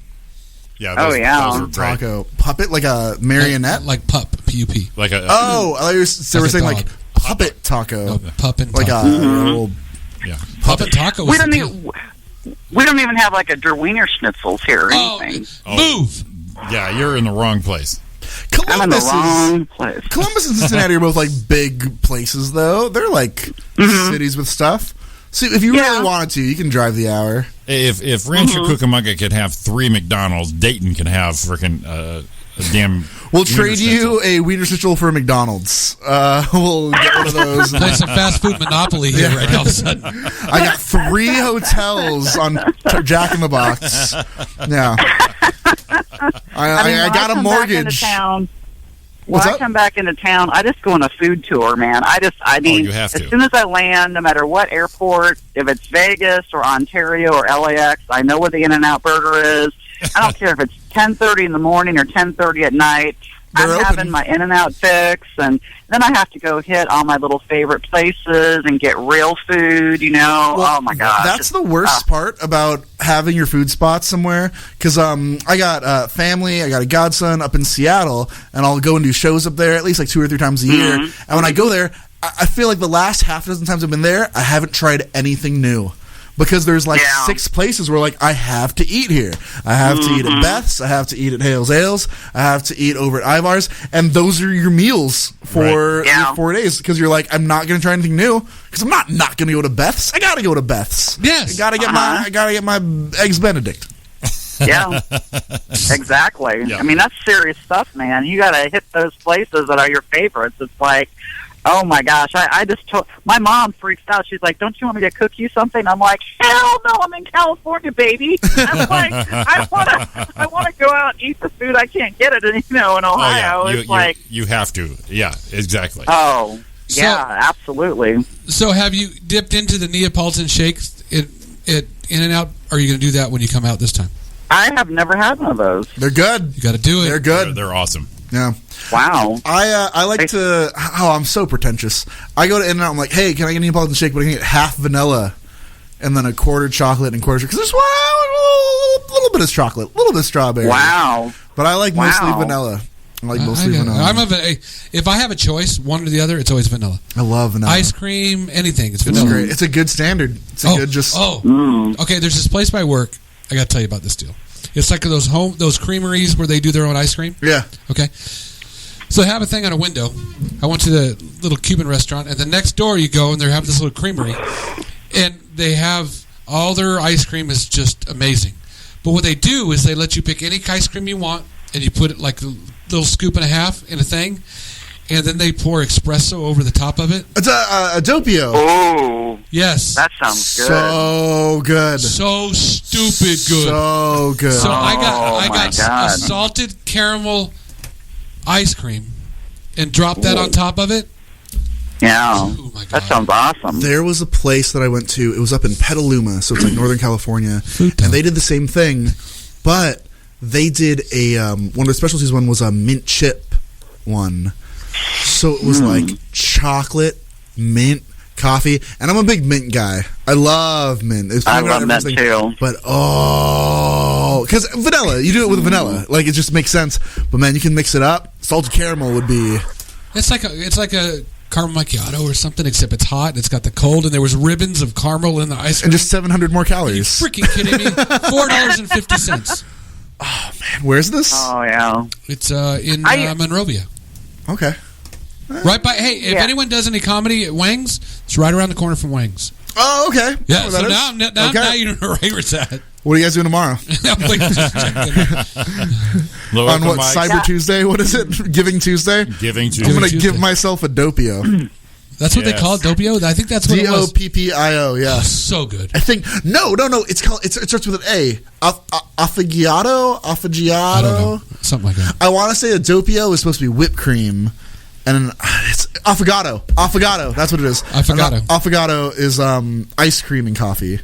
Yeah. Those were great. Taco puppet, like a marionette, like pup, P-U-P. Like a. Oh, I thought they were saying like puppet taco. No, pup and like taco. Old, yeah. Pup and taco. We don't even have like a Der Wiener Schnitzels here or anything. Move. Yeah, you're in the wrong place. I'm in the wrong place. Columbus and Cincinnati are both like big places, though. They're like cities with stuff. So if you really wanted to, you can drive the hour. If Rancho Cucamonga could have 3 McDonald's, Dayton can have freaking a damn. We'll trade you a Wiener Schnitzel for a McDonald's. We'll get one of those. Play some fast food monopoly here right all of a sudden. I got 3 hotels on Jack in the Box. Yeah. I got a mortgage. When I come back into town, I just go on a food tour, man. You have to. As soon as I land, no matter what airport, if it's Vegas or Ontario or LAX, I know where the In-N-Out Burger is. I don't care if it's 10:30 in the morning or 10:30 at night. I'm having my In-N-Out fix, and then I have to go hit all my little favorite places and get real food, Well, oh, my gosh. That's the worst part about having your food spot somewhere, because I got family, I got a godson up in Seattle, and I'll go and do shows up there at least like 2 or 3 times a year, and when I go there, I feel like the last half dozen times I've been there, I haven't tried anything new. Because there's like 6 places where like I have to eat here. I have to eat at Beth's. I have to eat at Hale's Ales. I have to eat over at Ivar's. And those are your meals for 4 days. Because you're like, I'm not going to try anything new. Because I'm not going to go to Beth's. I got to go to Beth's. Yes. I got to get my Eggs Benedict. Yeah, exactly. Yeah. I mean, that's serious stuff, man. You got to hit those places that are your favorites. It's like, oh my gosh, I just told my mom freaks out. She's like, "Don't you want me to cook you something?" I'm like, "Hell no, I'm in California, baby." I'm like, I want to go out and eat the food. I can't get it, in Ohio. Oh, yeah. It's like you have to. Yeah, exactly. Oh, yeah, absolutely. So, have you dipped into the Neapolitan shakes at In-N-Out? Or are you going to do that when you come out this time? I have never had one of those. They're good. You got to do it. They're good. They're awesome. Yeah. Wow. I like to. Oh, I'm so pretentious. I go to In-N-Out. I'm like, hey, can I get a Neapolitan shake? But I can get half vanilla and then a quarter chocolate and quarter because there's a little bit of chocolate, a little bit of strawberry. Wow. But I like mostly vanilla. I like mostly vanilla. If I have a choice, one or the other, it's always vanilla. I love vanilla. Ice cream, anything. It's vanilla. It's great. It's a good standard. It's a good just. Okay, there's this place by work. I got to tell you about this deal. It's like those creameries where they do their own ice cream. Yeah. Okay. So they have a thing on a window. I went to the little Cuban restaurant, and the next door you go, and they have this little creamery, and they have all their ice cream is just amazing. But what they do is they let you pick any ice cream you want, and you put it like a little scoop and a half in a thing, and then they pour espresso over the top of it. It's a doppio. Oh. Yes. That sounds good. So good. So stupid good. So good. So I got God. a salted caramel ice cream and dropped that on top of it. Yeah. Oh my God. That sounds awesome. There was a place that I went to. It was up in Petaluma, so it's like Northern California. And they did the same thing, but they did one of their specialties. One was a mint chip one. So it was like chocolate, mint, coffee, and I'm a big mint guy. I love mint. I love mint too. But because vanilla, you do it with vanilla, like it just makes sense. But man, you can mix it up. Salted caramel would be. It's like a caramel macchiato or something, except it's hot and it's got the cold, and there was ribbons of caramel in the ice cream. And just 700 more calories. Are you freaking kidding me? $4.50. Oh man, where's this? Oh yeah. It's in Monrovia. Okay. Right by. Hey, if anyone does any comedy at Wang's, it's right around the corner from Wang's. Oh, okay. Yeah. So now you know right where it's at. What are you guys doing tomorrow? On what, Cyber Tuesday? What is it? Giving Tuesday? Giving Tuesday. I'm going to give myself a doppio. That's what they call it, doppio? I think that's what it was. Doppio, yeah. Oh, so good. I think, no. It's called, it starts with an A. Affogato? I don't know. Something like that. I want to say a doppio is supposed to be whipped cream. And it's affogato. Affogato. That's what it is. Affogato. Affogato is ice cream and coffee.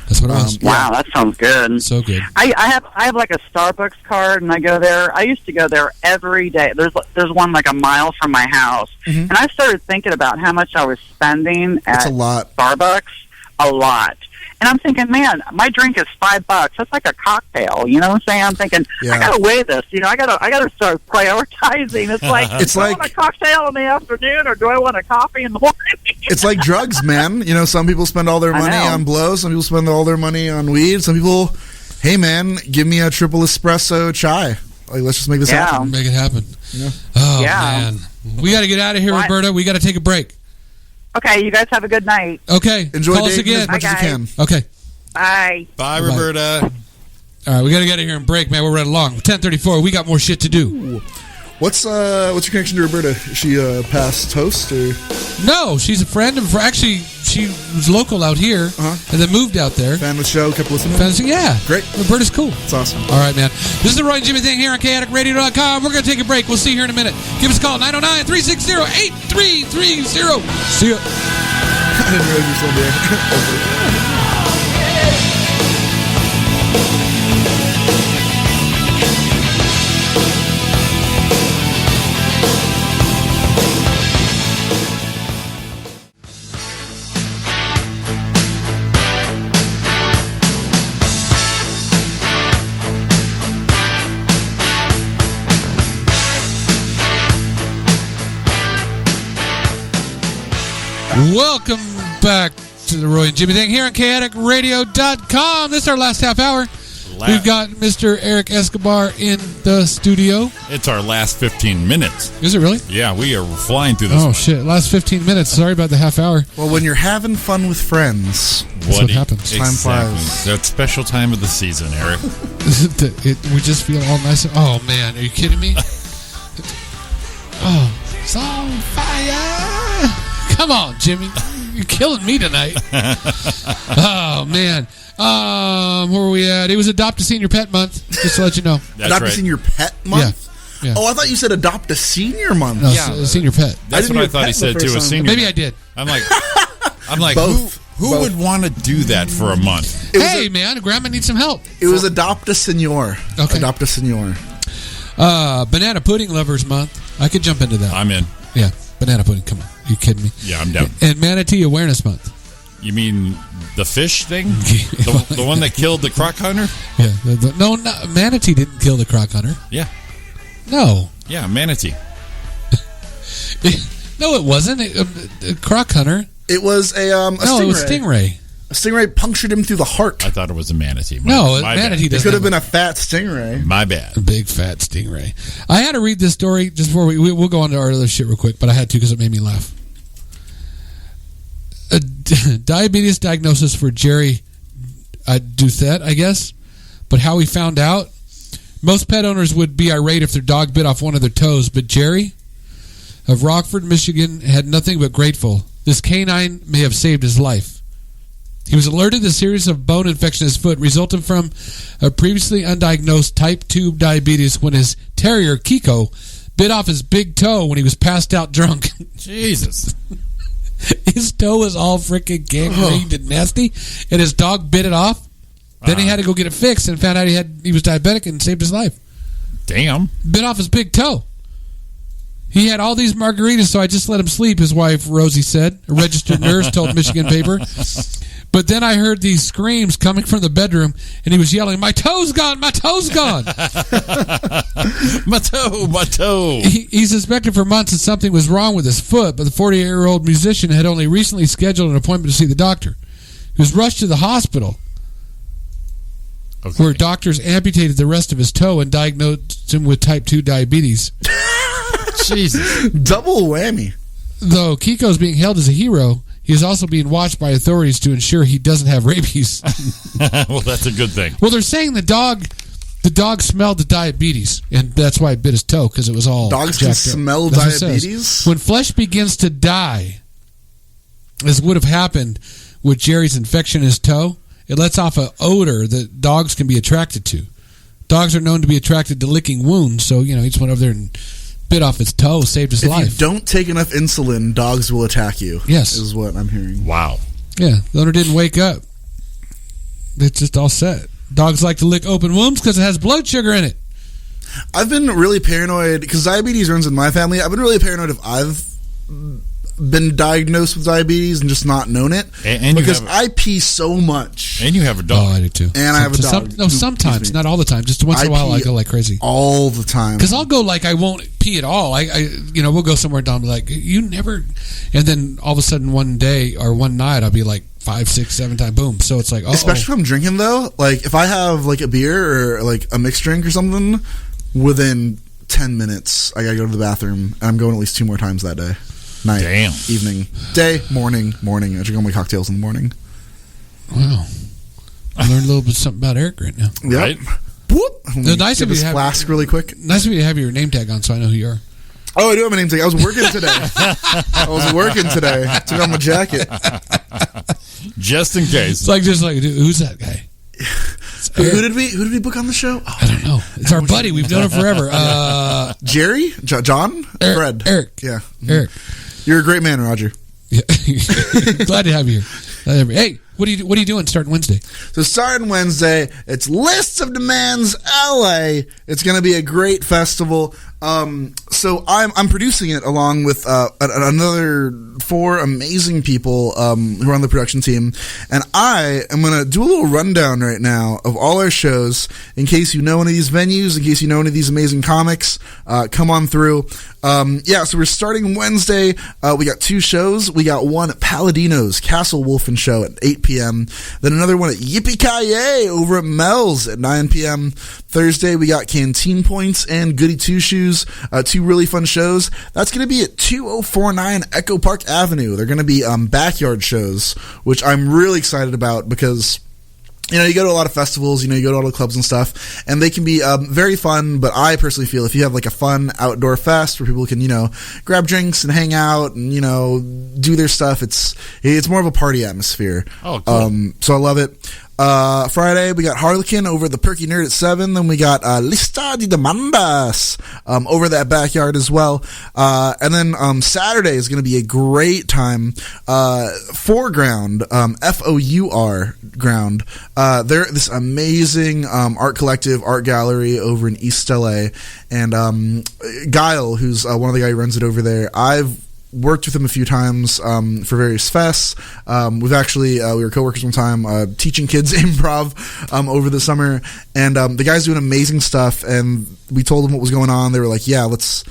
That's what it was. Wow, that sounds good. So good. I have like a Starbucks card, and I go there. I used to go there every day. There's one like a mile from my house, and I started thinking about how much I was spending at a lot. Starbucks. A lot. And I'm thinking, man, my drink is $5. That's like a cocktail. You know what I'm saying? I'm thinking, I gotta weigh this. You know, I gotta start prioritizing. It's like, do I want a cocktail in the afternoon, or do I want a coffee in the morning? It's like drugs, man. You know, some people spend all their money on blow. Some people spend all their money on weed. Some people, hey man, give me a triple espresso chai. Like, let's just make this happen. Make it happen. Yeah. Oh man, we got to get out of here, Roberta. We got to take a break. Okay, you guys have a good night. Okay. Enjoy Call us Dayton again. as much as you can. Okay. Bye. Bye, Roberta. All right, we got to get out of here and break, man. We're running long. 10:34. We got more shit to do. What's your connection to Roberta? Is she a past host or? No, she's a friend. Actually, she was local out here and then moved out there. Fan of the show, kept listening. Yeah, great. Roberta's cool. It's awesome. All right, man. This is the Roy and Jimmy thing here on chaoticradio.com. We're going to take a break. We'll see you here in a minute. Give us a call 909-360-8330. See ya. I didn't realize you were still there. Welcome back to the Roy and Jimmy thing here on chaoticradio.com. This is our last half hour. We've got Mr. Erik Escobar in the studio. It's our last 15 minutes. Is it really? Yeah, we are flying through this. Oh, shit. Last 15 minutes. Sorry about the half hour. Well, when you're having fun with friends, what happens. Time flies. That special time of the season, Eric. We just feel all nice. Oh, man. Are you kidding me? Oh, it's on fire. Come on, Jimmy. You're killing me tonight. Oh, man. Where were we at? It was Adopt a Senior Pet Month, just to let you know. Adopt a Senior Pet Month? Yeah. Oh, I thought you said Adopt a Senior Month. No, Senior Pet. That's what I thought he said, too, a senior. Maybe I did. I'm like, Both. Who would want to do that for a month? Hey, man, Grandma needs some help. It was Adopt a Senior. Okay. Adopt a Senior. Banana Pudding Lovers Month. I could jump into that. I'm in. Yeah. Banana pudding. Come on. Are you kidding me? Yeah, I'm down. And Manatee Awareness Month. You mean the fish thing? The one that killed the croc hunter? Yeah. No, manatee didn't kill the croc hunter. Yeah. No. Yeah, manatee. No, it wasn't. A croc hunter. It was a stingray. It was stingray. A stingray punctured him through the heart. I thought it was a manatee. Manatee It doesn't. could have been a fat stingray. My bad. A big fat stingray. I had to read this story just before we'll go on to our other shit real quick, but I had to because it made me laugh. A diabetes diagnosis for Jerry Doucette, I guess. But how he found out? Most pet owners would be irate if their dog bit off one of their toes, but Jerry of Rockford, Michigan, had nothing but grateful. This canine may have saved his life. He was alerted to a series of bone infection in his foot resulting from a previously undiagnosed type 2 diabetes when his terrier, Kiko, bit off his big toe when he was passed out drunk. Jesus. His toe was all freaking gangrened and nasty, and his dog bit it off. Then he had to go get it fixed and found out he was diabetic and saved his life. Damn. Bit off his big toe. He had all these margaritas, so I just let him sleep, his wife, Rosie, said. A registered nurse told Michigan paper. But then I heard these screams coming from the bedroom, and he was yelling, "My toe's gone! My toe's gone!" My toe. He suspected for months that something was wrong with his foot, but the 48-year-old musician had only recently scheduled an appointment to see the doctor. He was rushed to the hospital, where doctors amputated the rest of his toe and diagnosed him with type 2 diabetes. Jesus. Double whammy. Though Kiko's being held as a hero, he is also being watched by authorities to ensure he doesn't have rabies. Well, that's a good thing. Well, they're saying the dog smelled the diabetes, and that's why it bit his toe, because it was all Dogs can jacked up. smell That's what it diabetes? says. When flesh begins to die, as would have happened with Jerry's infection in his toe, it lets off an odor that dogs can be attracted to. Dogs are known to be attracted to licking wounds, so, he just went over there and bit off his toe, saved his life. If you don't take enough insulin, dogs will attack you. Yes. Is what I'm hearing. Wow. Yeah, the owner didn't wake up. It's just all set. Dogs like to lick open wounds because it has blood sugar in it. I've been really paranoid, because diabetes runs in my family. I've been really paranoid if I've been diagnosed with diabetes and just not known it. And because I pee so much. And you have a dog. Oh, I do too. And I have a dog. Sometimes, not all the time. Just once in a while, I go like crazy. All the time. Because I'll go like I won't pee at all. We'll go somewhere and I'll be like, you never. And then all of a sudden one day or one night, I'll be like 5, 6, 7 times, boom. So it's like, especially if I'm drinking though. Like if I have like a beer or like a mixed drink or something, within 10 minutes, I gotta go to the bathroom. And I'm going at least 2 more times that day. Night, damn, evening, day, morning. I drink all my cocktails in the morning. Wow, I learned a little bit something about Eric right now. Yep. Right? Whoop. The nice of you to have flask really quick. Nice of you to have your name tag on, so I know who you are. Oh, I do have my name tag. I was working today. Took off my jacket. Just in case. It's like dude, who's that guy? Who did we book on the show? I don't know. It's our buddy. We've known him forever. Jerry? John? Fred? Eric. Yeah. Eric. You're a great man, Roger. Yeah. Glad to have you here. Hey, what are you doing starting Wednesday? So starting Wednesday, it's Lists of Demands LA. It's going to be a great festival. So I'm producing it along with another 4 amazing people who are on the production team, and I am going to do a little rundown right now of all our shows in case you know any of these venues, in case you know any of these amazing comics. Come on through. So we're starting Wednesday. We got 2 shows. We got one at Palladino's Castle Wolfen show at 8 p.m. Then another one at Yippee-Ki-Yay over at Mel's at 9 p.m. Thursday, we got Canteen Points and Goody Two Shoes. 2 really fun shows. That's going to be at 2049 Echo Park Avenue. They're going to be backyard shows, which I'm really excited about because, you go to a lot of festivals, you go to all the clubs and stuff, and they can be very fun, but I personally feel if you have like a fun outdoor fest where people can, grab drinks and hang out and, do their stuff, it's more of a party atmosphere. Oh, cool. So I love it. Friday, we got Harlequin over at the Perky Nerd at 7. Then we got Lista de Demandas over that backyard as well. And then Saturday is going to be a great time. Foreground, F-O-U-R ground. They're this amazing art collective, art gallery over in East LA. And Guile, who's one of the guys who runs it over there, I've worked with him a few times for various fests. We've actually we were coworkers one time teaching kids improv over the summer, and the guy's doing amazing stuff. And we told them what was going on. They were like, "Yeah, let's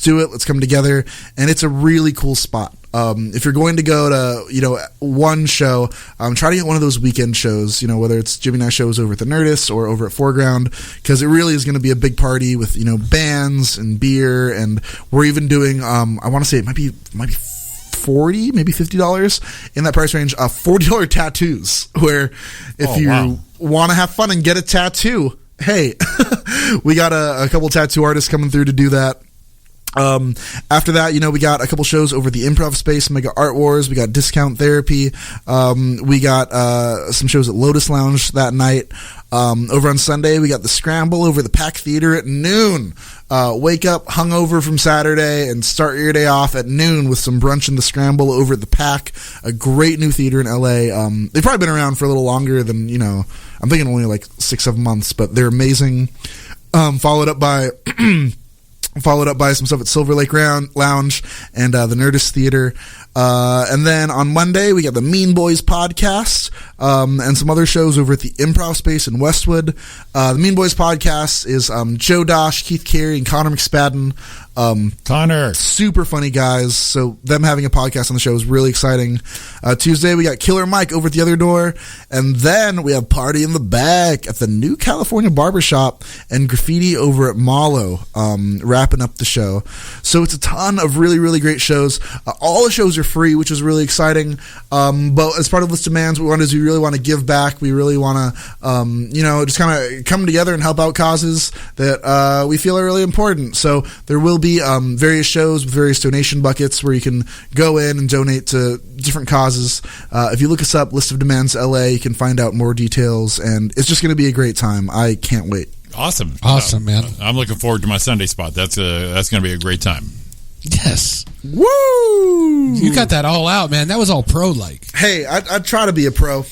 do it. Let's come together." And it's a really cool spot. If you're going to go to one show, try to get one of those weekend shows. Whether it's Jimmy and I shows over at the Nerdist or over at Foreground, because it really is going to be a big party with bands and beer, and we're even doing. I want to say it might be $40, maybe $50 in that price range. $40 tattoos, where if you want to have fun and get a tattoo, hey, we got a couple tattoo artists coming through to do that. After that, we got a couple shows over the Improv Space, Mega Art Wars. We got Discount Therapy. We got some shows at Lotus Lounge that night. Over on Sunday, we got the Scramble over the Pack Theater at noon. Wake up hungover from Saturday and start your day off at noon with some brunch in the Scramble over at the Pack, a great new theater in LA. They've probably been around for a little longer than, I'm thinking only like 6-7 months, but they're amazing. Followed up by some stuff at Silver Lake Lounge and the Nerdist Theater. And then on Monday, we got the Mean Boys podcast and some other shows over at the Improv Space in Westwood. The Mean Boys podcast is Joe Dosh, Keith Carey, and Connor McSpadden. Connor. Super funny guys. So them having a podcast on the show is really exciting. Tuesday, we got Killer Mike over at the Other Door. And then we have Party in the Back at the New California Barbershop and Graffiti over at Malo, wrapping up the show. So it's a ton of really, really great shows. All the shows are free, which is really exciting. But as part of List of Demands, we really want to give back. We really want to, just kind of come together and help out causes that we feel are really important. So there will be various shows with various donation buckets where you can go in and donate to different causes. If you look us up, List of Demands LA, you can find out more details, and it's just going to be a great time. I can't wait. Awesome, man. I'm looking forward to my Sunday spot. That's going to be a great time. Yes. Woo! You got that all out, man. That was all pro-like. Hey, I try to be a pro.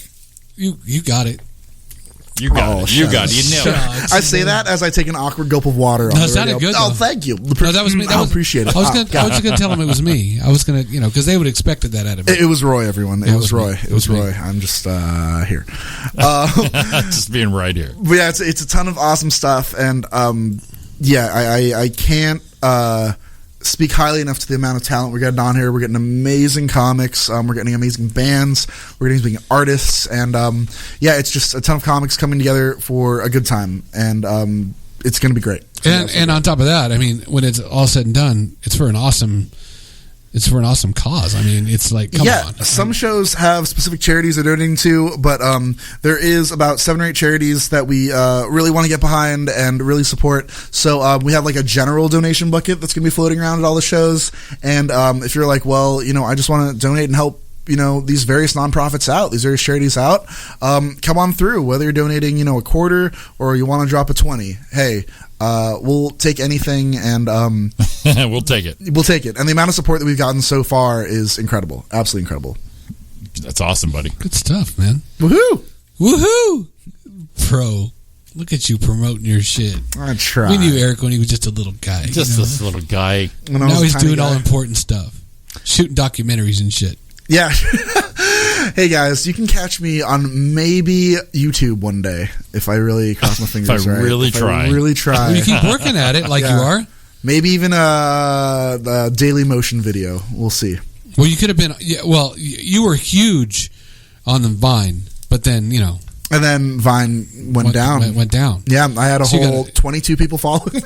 You got it. You got it. You got it. You nailed it. I say that as I take an awkward gulp of water. No, it sounded good. Oh, thank you. No, that was me. I appreciate it. I was just going to tell them it was me. I was going to, because they would have expected that out of me. It was Roy, everyone. It was Roy. It was Roy. I'm just here. Just being right here. But yeah, it's a ton of awesome stuff, and I can't speak highly enough to the amount of talent we're getting on here. We're getting amazing comics. We're getting amazing bands. We're getting amazing artists. And, it's just a ton of comics coming together for a good time. And it's going to be great. And on top of that, I mean, when it's all said and done, it's for an awesome cause. I mean, it's like, come on. Some shows have specific charities they're donating to, but there is about 7 or 8 charities that we really want to get behind and really support. So we have like a general donation bucket that's going to be floating around at all the shows. And if you're like, well, I just want to donate and help these various nonprofits out, these various charities out, come on through. Whether you're donating, a quarter or you want to drop a 20, hey, we'll take anything, and we'll take it. We'll take it. And the amount of support that we've gotten so far is incredible. Absolutely incredible. That's awesome, buddy. Good stuff, man. Woohoo! Pro. Look at you promoting your shit. I try. We knew Eric when he was just a little guy. This little guy. Now he's doing all important stuff. Shooting documentaries and shit. Yeah. Hey guys, you can catch me on maybe YouTube one day if I really cross my fingers. If I really try. Well, you keep working at it like you are. Maybe even a Daily Motion video. We'll see. Well, you could have been. Yeah, well, you were huge on the Vine, but then And then Vine went down. Went down. Yeah, I had a whole 22 people following me.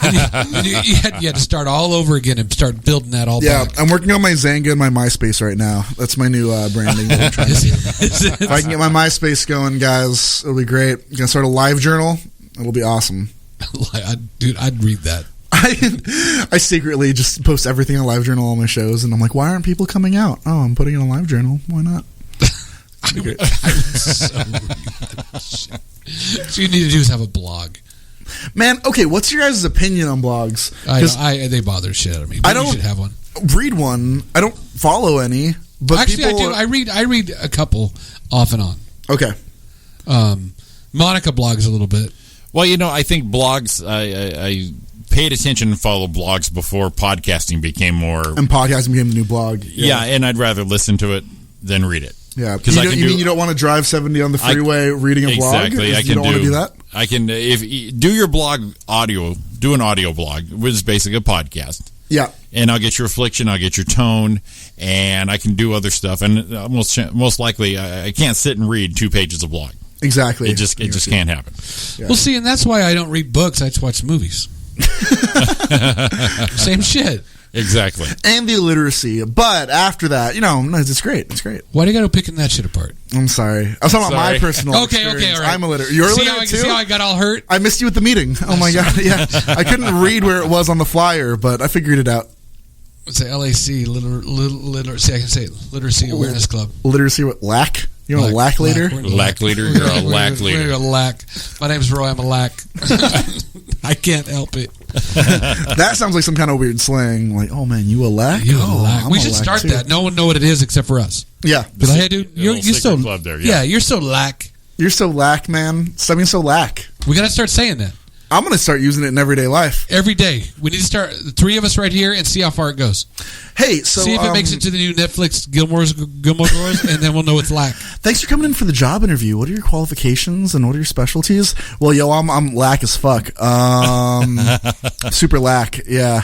You had to start all over again and start building that all back. I'm working on my Zanga and my MySpace right now. That's my new branding. That I'm trying to do. If I can get my MySpace going, guys, it'll be great. I'm going to start a live journal. It'll be awesome. Dude, I'd read that. I secretly just post everything on live journal on my shows, and I'm like, why aren't people coming out? Oh, I'm putting in a live journal. Why not? I would so read that shit. What you need to do is have a blog. Man, okay, what's your guys' opinion on blogs? They bother shit out of me. You should have one. Read one. I don't follow any. But actually, I do. I read a couple off and on. Okay. Monica blogs a little bit. Well, I think blogs, I paid attention and followed blogs before podcasting became more. And podcasting became the new blog. Yeah, and I'd rather listen to it than read it. Yeah, because you mean you don't want to drive 70 on the freeway reading a blog? Exactly, I can you don't want to do that. I can do your blog audio. Do an audio blog, which is basically a podcast. Yeah, and I'll get your affliction, I'll get your tone, and I can do other stuff. And most likely, I can't sit and read 2 pages of blog. Exactly, it just can't happen. Yeah. Well, see, and that's why I don't read books. I just watch movies. Same shit. Exactly. And the illiteracy. But after that, it's great. It's great. Why do you got to picking that shit apart? I'm sorry. I was talking about my personal experience. Okay, all right. I'm illiterate. You're illiterate too? See how I got all hurt? I missed you at the meeting. Oh my God. Yeah. I couldn't read where it was on the flyer, but I figured it out. It's a LAC, literacy. I can say it. Literacy Awareness Club. Literacy what? Lack? You're a lack leader? Lack leader. You're a lack leader. We're a lack. My name's Roy. I'm a lack. I can't help it. That sounds like some kind of weird slang. Like, oh man, you a lack? You a lack. We should start that. No one know what it is except for us. Yeah. But hey, dude, you're so club there, you're so lack. You're so lack, man. Stop being so lack. We got to start saying that. I'm going to start using it in everyday life. Every day. We need to start, the 3 of us right here, and see how far it goes. Hey, so... See if it makes it to the new Netflix Gilmore Girls, and then we'll know it's lack. Thanks for coming in for the job interview. What are your qualifications and what are your specialties? Well, I'm lack as fuck. Super lack. Yeah.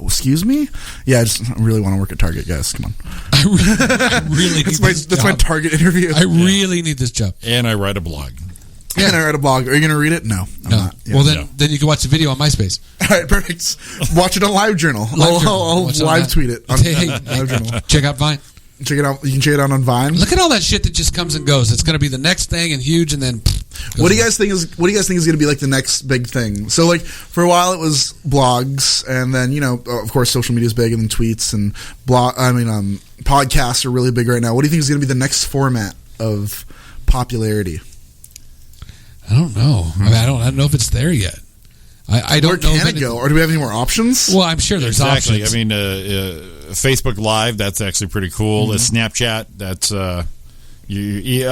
Excuse me? Yeah, I really want to work at Target, guys. Come on. I really That's my Target interview. I really need this job. And I write a blog. Yeah. And I write a blog. Are you going to read it? No. I'm not. Yeah. Well, then you can watch the video on MySpace. All right, perfect. Watch it on LiveJournal. I'll live tweet it. On LiveJournal. Check out Vine. Check it out. You can check it out on Vine. Look at all that shit that just comes and goes. It's going to be the next thing and huge, and then. What do you guys think is going to be like the next big thing? So, like, for a while it was blogs, and then of course, social media is big, and then tweets and podcasts are really big right now. What do you think is going to be the next format of popularity? I don't know. I don't know if it's there yet. I don't know. Where can it go? Or do we have any more options? Well, I'm sure there's options. I mean, Facebook Live, that's actually pretty cool. Snapchat, that's I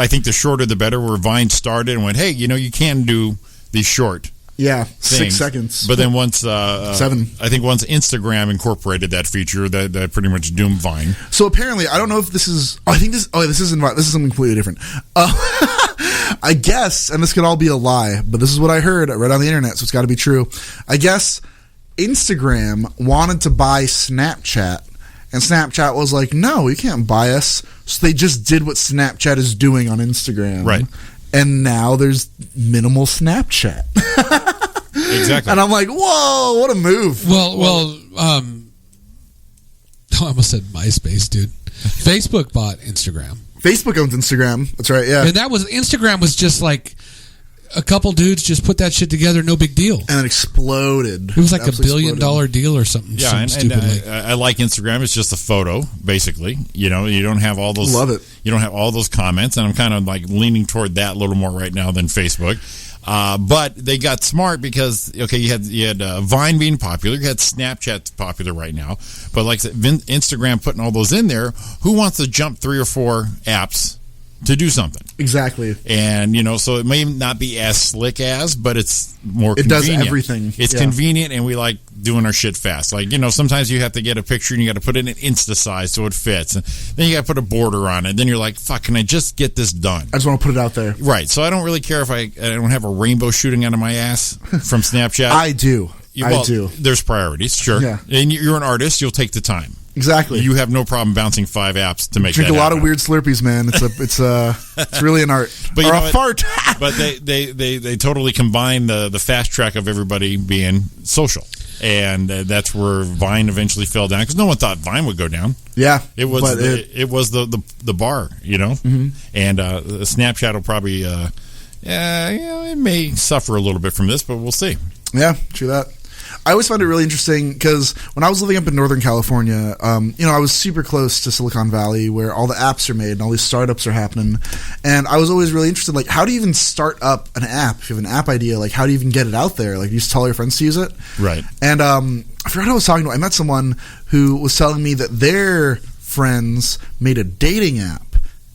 think the shorter the better. Where Vine started and went, hey, you can do these short. Yeah, things. 6 seconds. But then once 7, I think once Instagram incorporated that feature, that pretty much doomed Vine. So apparently, I don't know if this is. I think this. Oh, this isn't. This is something completely different. I guess, and this could all be a lie, but this is what I heard. I read on the internet, so it's got to be true. I guess Instagram wanted to buy Snapchat, and Snapchat was like, "No, you can't buy us." So they just did what Snapchat is doing on Instagram, right? And now there's minimal Snapchat. Exactly. And I'm like, whoa, what a move. Well, I almost said MySpace, dude. Facebook bought Instagram. Facebook owns Instagram. That's right, yeah. And Instagram was just like a couple dudes just put that shit together, no big deal. And it exploded. It was like $1 billion deal or something. Yeah, and I like Instagram. It's just a photo, basically. You don't have all those. Love it. You don't have all those comments, and I'm kind of like leaning toward that a little more right now than Facebook. But they got smart because you had Vine being popular, you had Snapchat popular right now, but like Instagram putting all those in there, who wants to jump 3 or 4 apps to do something? Exactly. And so it may not be as slick but it's more convenient. It does everything. It's convenient, and we like doing our shit fast. Like, sometimes you have to get a picture and you got to put it in Insta size so it fits. And then you got to put a border on it. Then you're like, fuck, can I just get this done? I just want to put it out there. Right. So I don't really care if I don't have a rainbow shooting out of my ass from Snapchat. I do. I do. There's priorities, sure. Yeah. And you're an artist, you'll take the time. Exactly. You have no problem bouncing 5 apps to make Drink that a lot happen. of weird Slurpees, man. It's really an art. But or a fart. But they totally combine the fast track of everybody being social. And that's where Vine eventually fell down, because no one thought Vine would go down. Yeah. It was the bar, Mm-hmm. And Snapchat will probably it may suffer a little bit from this, but we'll see. Yeah, true that. I always found it really interesting because when I was living up in Northern California, I was super close to Silicon Valley, where all the apps are made and all these startups are happening. And I was always really interested, like, how do you even start up an app? If you have an app idea, like, how do you even get it out there? Like, you just tell your friends to use it? Right. And I forgot who I was talking to. I met someone who was telling me that their friends made a dating app.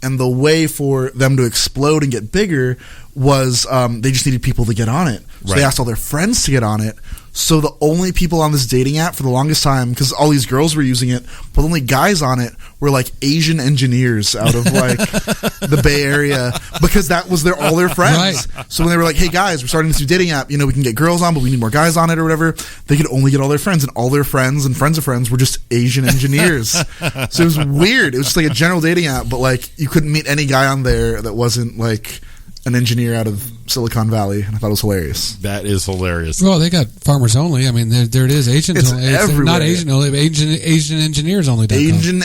And the way for them to explode and get bigger was they just needed people to get on it. So they asked all their friends to get on it, So the only people on this dating app for the longest time, because all these girls were using it, but the only guys on it were like Asian engineers out of like the Bay Area, because that was all their friends. Right. So when they were like, hey guys, we're starting this new dating app, we can get girls on, but we need more guys on it or whatever, they could only get all their friends, and all their friends and friends of friends were just Asian engineers. So it was weird. It was just like a general dating app, but like you couldn't meet any guy on there that wasn't like an engineer out of Silicon Valley, and I thought it was hilarious. That is hilarious. Well, they got farmers only. I mean, there it is. Asians It's only. everywhere. Not Asian only, but Asian engineers only. Asian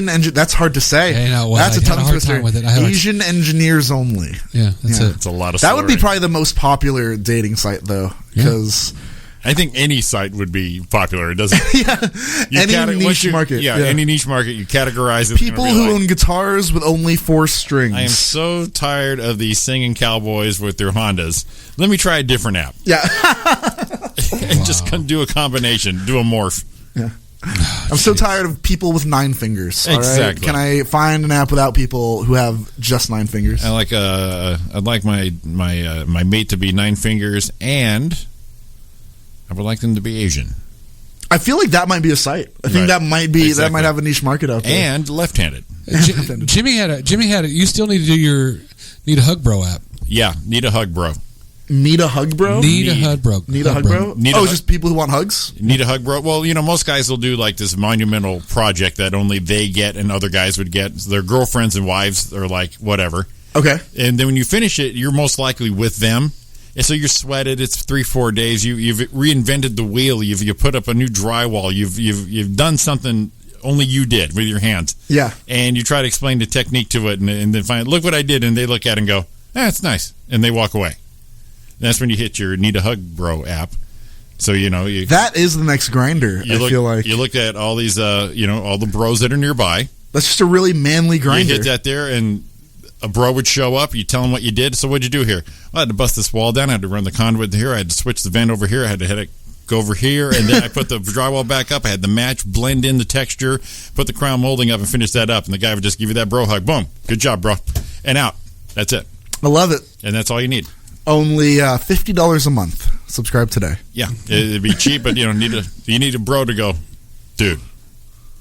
engineer. That's hard to say. Hey, no, well, that's I a had a tongue hard twister. time with it. Asian engineers only. Yeah, that's it. It's a lot of That would be slurring. probably the most popular dating site, though, because I think any site would be popular. It doesn't. any niche market. Yeah, any niche market. You categorize it. People who own guitars with only 4 strings. I am so tired of these singing cowboys with their Hondas. Let me try a different app. Yeah. And just do a combination. Do a morph. Yeah. I'm so tired of people with 9 fingers. all right? Exactly. Can I find an app without people who have just 9 fingers? I'd like my mate to be 9 fingers, and I would like them to be Asian I feel like that might be a site. I think that might be that might have a niche market out there. and left-handed. Jimmy had a. You still need to do Need a Hug Bro app. Yeah, need a hug, bro. Need a hug, bro. Need a hug, bro. Need a hug, bro. Just people who want hugs. Need a hug, bro. Well, most guys will do like this monumental project that only they get and other guys would get. Their girlfriends and wives are like whatever. Okay. And then when you finish it, you're most likely with them. And so you're sweated. It's 3-4 days. You've reinvented the wheel. You've put up a new drywall. You've done something only you did with your hands. Yeah. And you try to explain the technique to it, and then find, look what I did, and they look at it and go, it's nice, and they walk away. And that's when you hit your Need a Hug Bro app. So that is the next grinder. I feel like you look at all these all the bros that are nearby. That's just a really manly grinder. You hit that there, and a bro would show up. You tell him what you did. So what'd you do here? Well, I had to bust this wall down. I had to run the conduit here. I had to switch the vent over here. I had to go over here, and then I put the drywall back up. I had the match, blend in the texture, put the crown molding up, and finish that up. And the guy would just give you that bro hug. Boom. Good job, bro. And out. That's it. I love it. And that's all you need. Only $50 a month. Subscribe today. Yeah, it'd be cheap, but you need a bro to go, dude.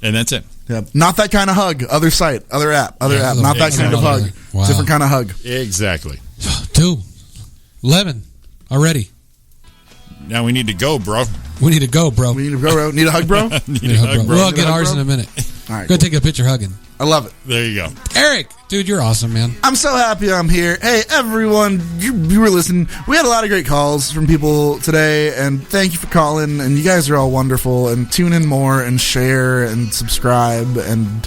And that's it. Yeah, not that kind of hug. Other site, other app. Not that kind of hug. Wow. Different kind of hug. Exactly. 11 already. Now we need to go, bro. We need to go, bro. We need to go, bro. Need a hug, bro? Need a hug, bro. We'll get ours in a minute. All right, Go take a picture hugging. I love it. There you go. Eric, dude, you're awesome, man. I'm so happy I'm here. Hey, everyone, you were listening. We had a lot of great calls from people today, and thank you for calling, and you guys are all wonderful, and tune in more, and share, and subscribe, and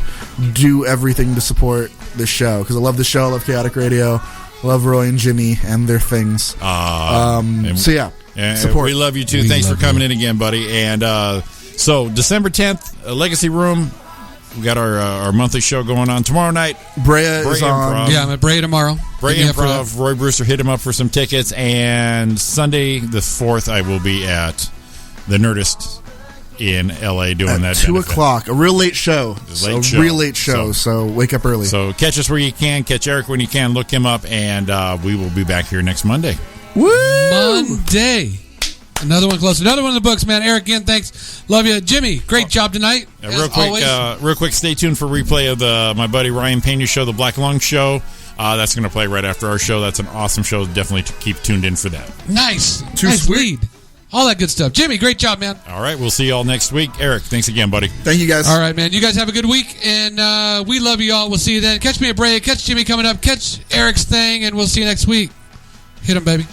do everything to support this show, because I love the show, I love Chaotic Radio, I love Roy and Jimmy and their things. So yeah, support. We love you too. Thanks for coming in again, buddy. And so December 10th, Legacy Room. We got our monthly show going on tomorrow night. Brea is on. Yeah, I'm at Brea tomorrow. Brea Improv. Roy Brewster, hit him up for some tickets. And Sunday the 4th, I will be at the Nerdist in LA doing that. 2 o'clock, a real late show. Real late show. So wake up early. So catch us where you can. Catch Eric when you can. Look him up, and we will be back here next Monday. Woo! Monday. Another one close. Another one in the books, man. Eric, again, thanks. Love you. Jimmy, great job tonight. Real quick, stay tuned for replay of my buddy Ryan Pena's show, The Black Lung Show. That's going to play right after our show. That's an awesome show. Definitely keep tuned in for that. Nice. Too nice sweet. lead. All that good stuff. Jimmy, great job, man. All right, we'll see you all next week. Eric, thanks again, buddy. Thank you, guys. All right, man. You guys have a good week, and we love you all. We'll see you then. Catch me at Brea. Catch Jimmy coming up. Catch Eric's thing, and we'll see you next week. Hit him, baby.